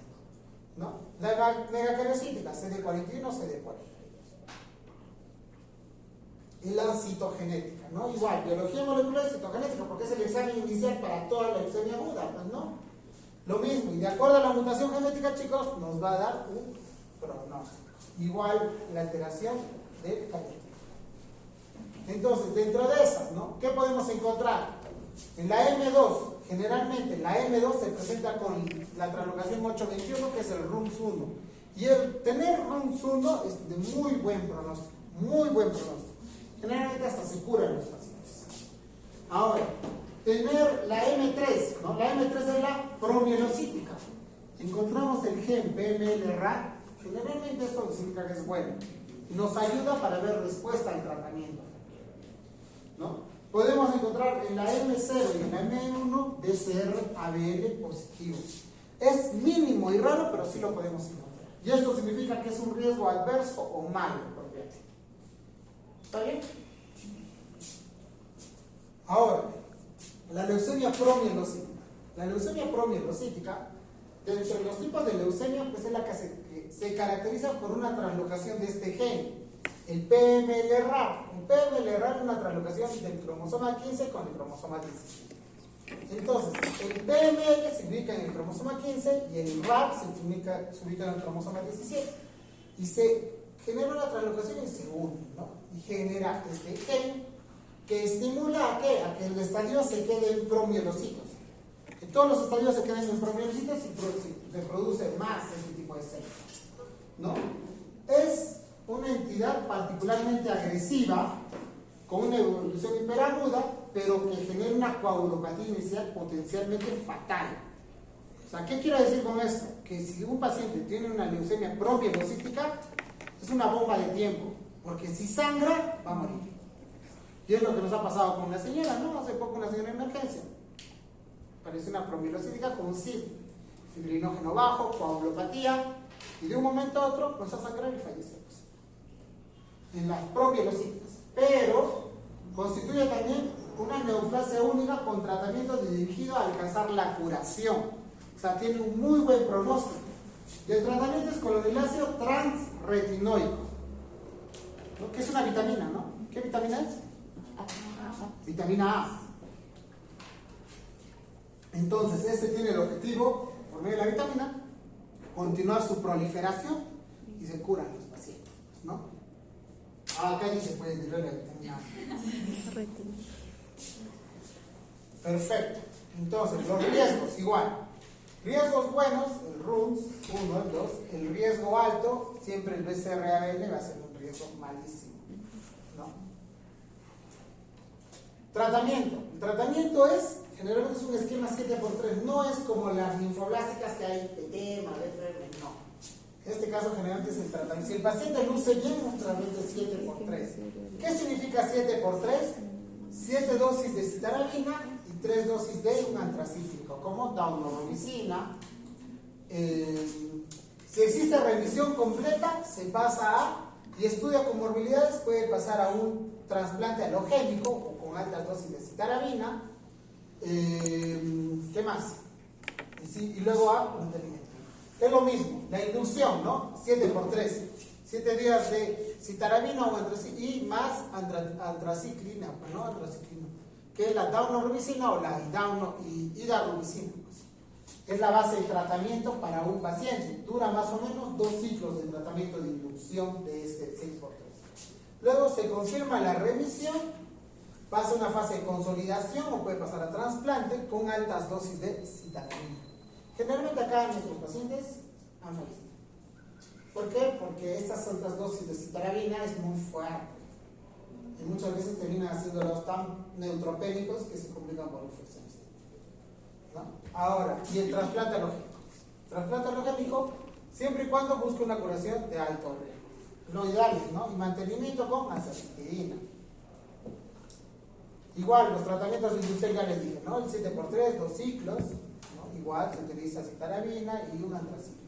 ¿no? La megacariocítica, CD41, CD42. Y la citogenética, ¿no? Igual, biología molecular y citogenética, porque es el examen inicial para toda la leucemia aguda, pues, ¿no? Lo mismo, y de acuerdo a la mutación genética, chicos, nos va a dar un pronóstico. Igual la alteración del cariotipo. Entonces, dentro de esas, ¿no? ¿Qué podemos encontrar? En la M2, generalmente la M2 se presenta con la translocación 821, que es el RUNX1. Y el tener RUNX1 es de muy buen pronóstico, muy buen pronóstico. Generalmente hasta se curan los pacientes. Ahora, tener la M3, ¿no? La M3 es la promielocítica. Encontramos el gen PML-RA, generalmente esto significa que es bueno. Nos ayuda para ver respuesta al tratamiento, ¿no? Podemos encontrar en la M0 y en la M1 DCR-ABL positivo. Es mínimo y raro, pero sí lo podemos encontrar. Y esto significa que es un riesgo adverso o malo, propiamente. ¿Está bien? Ahora, la leucemia promielocítica. La leucemia promielocítica, entre los tipos de leucemia, pues es la que se caracteriza por una translocación de este gen, el PML-RA. El PML-RA es una translocación del cromosoma 15 con el cromosoma 17. Entonces, el PML se ubica en el cromosoma 15 y el RAP se ubica en el cromosoma 17. Y se genera una translocación y se une, ¿no? Y genera este gen que estimula ¿a qué? A que el estadio se quede en promielocitos. Que todos los estadios se queden en promielocitos y se produce más este tipo de células, ¿no? Es una entidad particularmente agresiva, con una evolución hiperaguda, pero que genera una coagulopatía inicial potencialmente fatal. O sea, ¿qué quiero decir con esto? Que si un paciente tiene una leucemia promielocítica, es una bomba de tiempo, porque si sangra, va a morir. Y es lo que nos ha pasado con una señora, ¿no? Hace poco una señora en emergencia. Parece una promielocítica con CID, fibrinógeno bajo, coagulopatía, y de un momento a otro nos ha sangrado y fallecemos. En las promielocíticas. Pero constituye también una neoplasia única con tratamiento dirigido a alcanzar la curación. O sea, tiene un muy buen pronóstico. Y el tratamiento es coloniláceo transretinoico, ¿no? Que es una vitamina, ¿no? ¿Qué vitamina es? Vitamina A. Entonces, este tiene el objetivo, por medio de la vitamina, continuar su proliferación y se curan los pacientes, ¿no? Acá dice, puede tirar la vitamina A. Perfecto. Entonces, los riesgos, igual. Riesgos buenos, el RUNX 1, el 2. El riesgo alto, siempre el BCR-ABL va a ser un riesgo malísimo, ¿no? Tratamiento. El tratamiento es, generalmente es un esquema 7x3. No es como las linfoblásticas que hay edema, BFR, no. En este caso, generalmente es el tratamiento. Si el paciente luce bien, un tratamiento es 7x3. ¿Qué significa 7x3? 7 dosis de citarabina y 3 dosis de un antracíclico, como daunorubicina. Si existe remisión completa, se pasa a, y estudia comorbilidades, puede pasar a un trasplante halogénico o con altas dosis de citarabina. ¿Qué más? Y luego a mantenimiento. Es lo mismo, la inducción, ¿no? 7x3. 7 días de citarabina o y más antraciclina, ¿no? Antraciclina, que es la daunorubicina o la hidarubicina. Es la base de tratamiento para un paciente. Dura más o menos 2 ciclos de tratamiento de inducción de este 6x3. Luego se confirma la remisión, pasa a una fase de consolidación o puede pasar a trasplante con altas dosis de citarabina. Generalmente acá nuestros pacientes han fallecido. ¿Por qué? Porque estas altas dosis de citarabina es muy fuerte. Y muchas veces terminan haciéndolos tan neutropénicos que se complican por infecciones, ¿no? Ahora, y el trasplante halogénico. Trasplante halogénico, siempre y cuando busque una curación de alto riesgo. Lo ideal es, ¿no? Y mantenimiento con azacitidina. Igual, los tratamientos industriales ya les dije, ¿no? El 7x3, 2 ciclos, ¿no? Igual se utiliza citarabina y un antracíclico.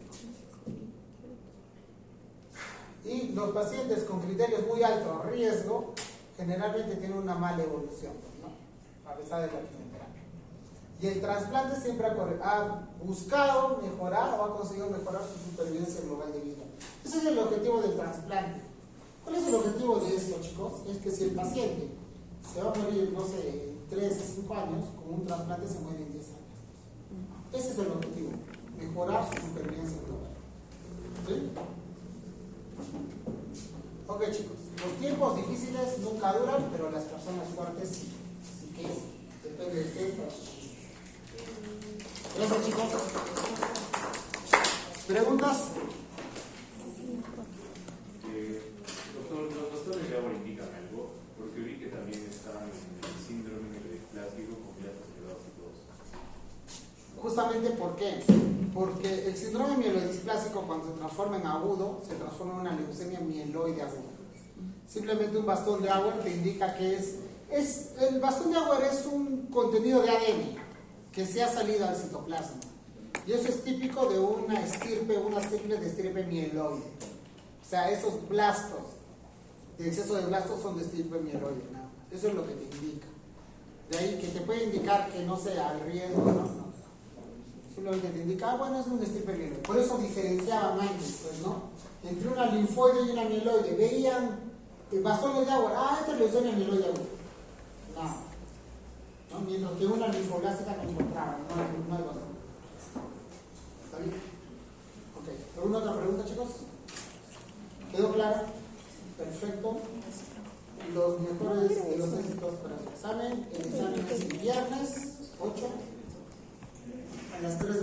Y los pacientes con criterios muy alto riesgo generalmente tienen una mala evolución, ¿no? A pesar de la quimioterapia. Y el trasplante siempre ha buscado mejorar o ha conseguido mejorar su supervivencia global de vida. Ese es el objetivo del trasplante. ¿Cuál es el objetivo de esto, chicos? Es que si el paciente se va a morir, no sé, 3 a 5 años, con un trasplante se muere en 10 años. Ese es el objetivo, mejorar su supervivencia global. ¿Sí? Ok, chicos, los tiempos difíciles nunca duran, pero las personas fuertes sí. Así que depende Gracias, chicos. ¿Preguntas? Doctor, ¿los bastones de agua indican algo? Porque vi que también están en el síndrome mielodisplásico con blastos celulóticos. Justamente, ¿por qué? Porque el síndrome mielodisplásico, cuando se transforma en agudo, se transforma en una leucemia mieloide aguda. Simplemente un bastón de agua te indica que el bastón de agua es un contenido de ADN que se ha salido al citoplasma. Y eso es típico de una simple de estirpe mieloide. O sea, esos blastos, de exceso de blastos son de estirpe mieloide, ¿no? Eso es lo que te indica. De ahí que te puede indicar que no sea el riesgo, no. Simplemente te indica, bueno, es un estirpe mieloide. Por eso diferenciaban antes, pues, ¿no? Entre una linfoide y una mieloide. Veían bastones de agua, esta es leucemia mieloide aguda. No, mientras que una linfoblástica no encontraban, no hay bastón. ¿Está bien? Ok. ¿Alguna otra pregunta, chicos? ¿Quedó claro? Perfecto. Los mejores de los éxitos para su examen. El examen es el viernes 8 a las 3.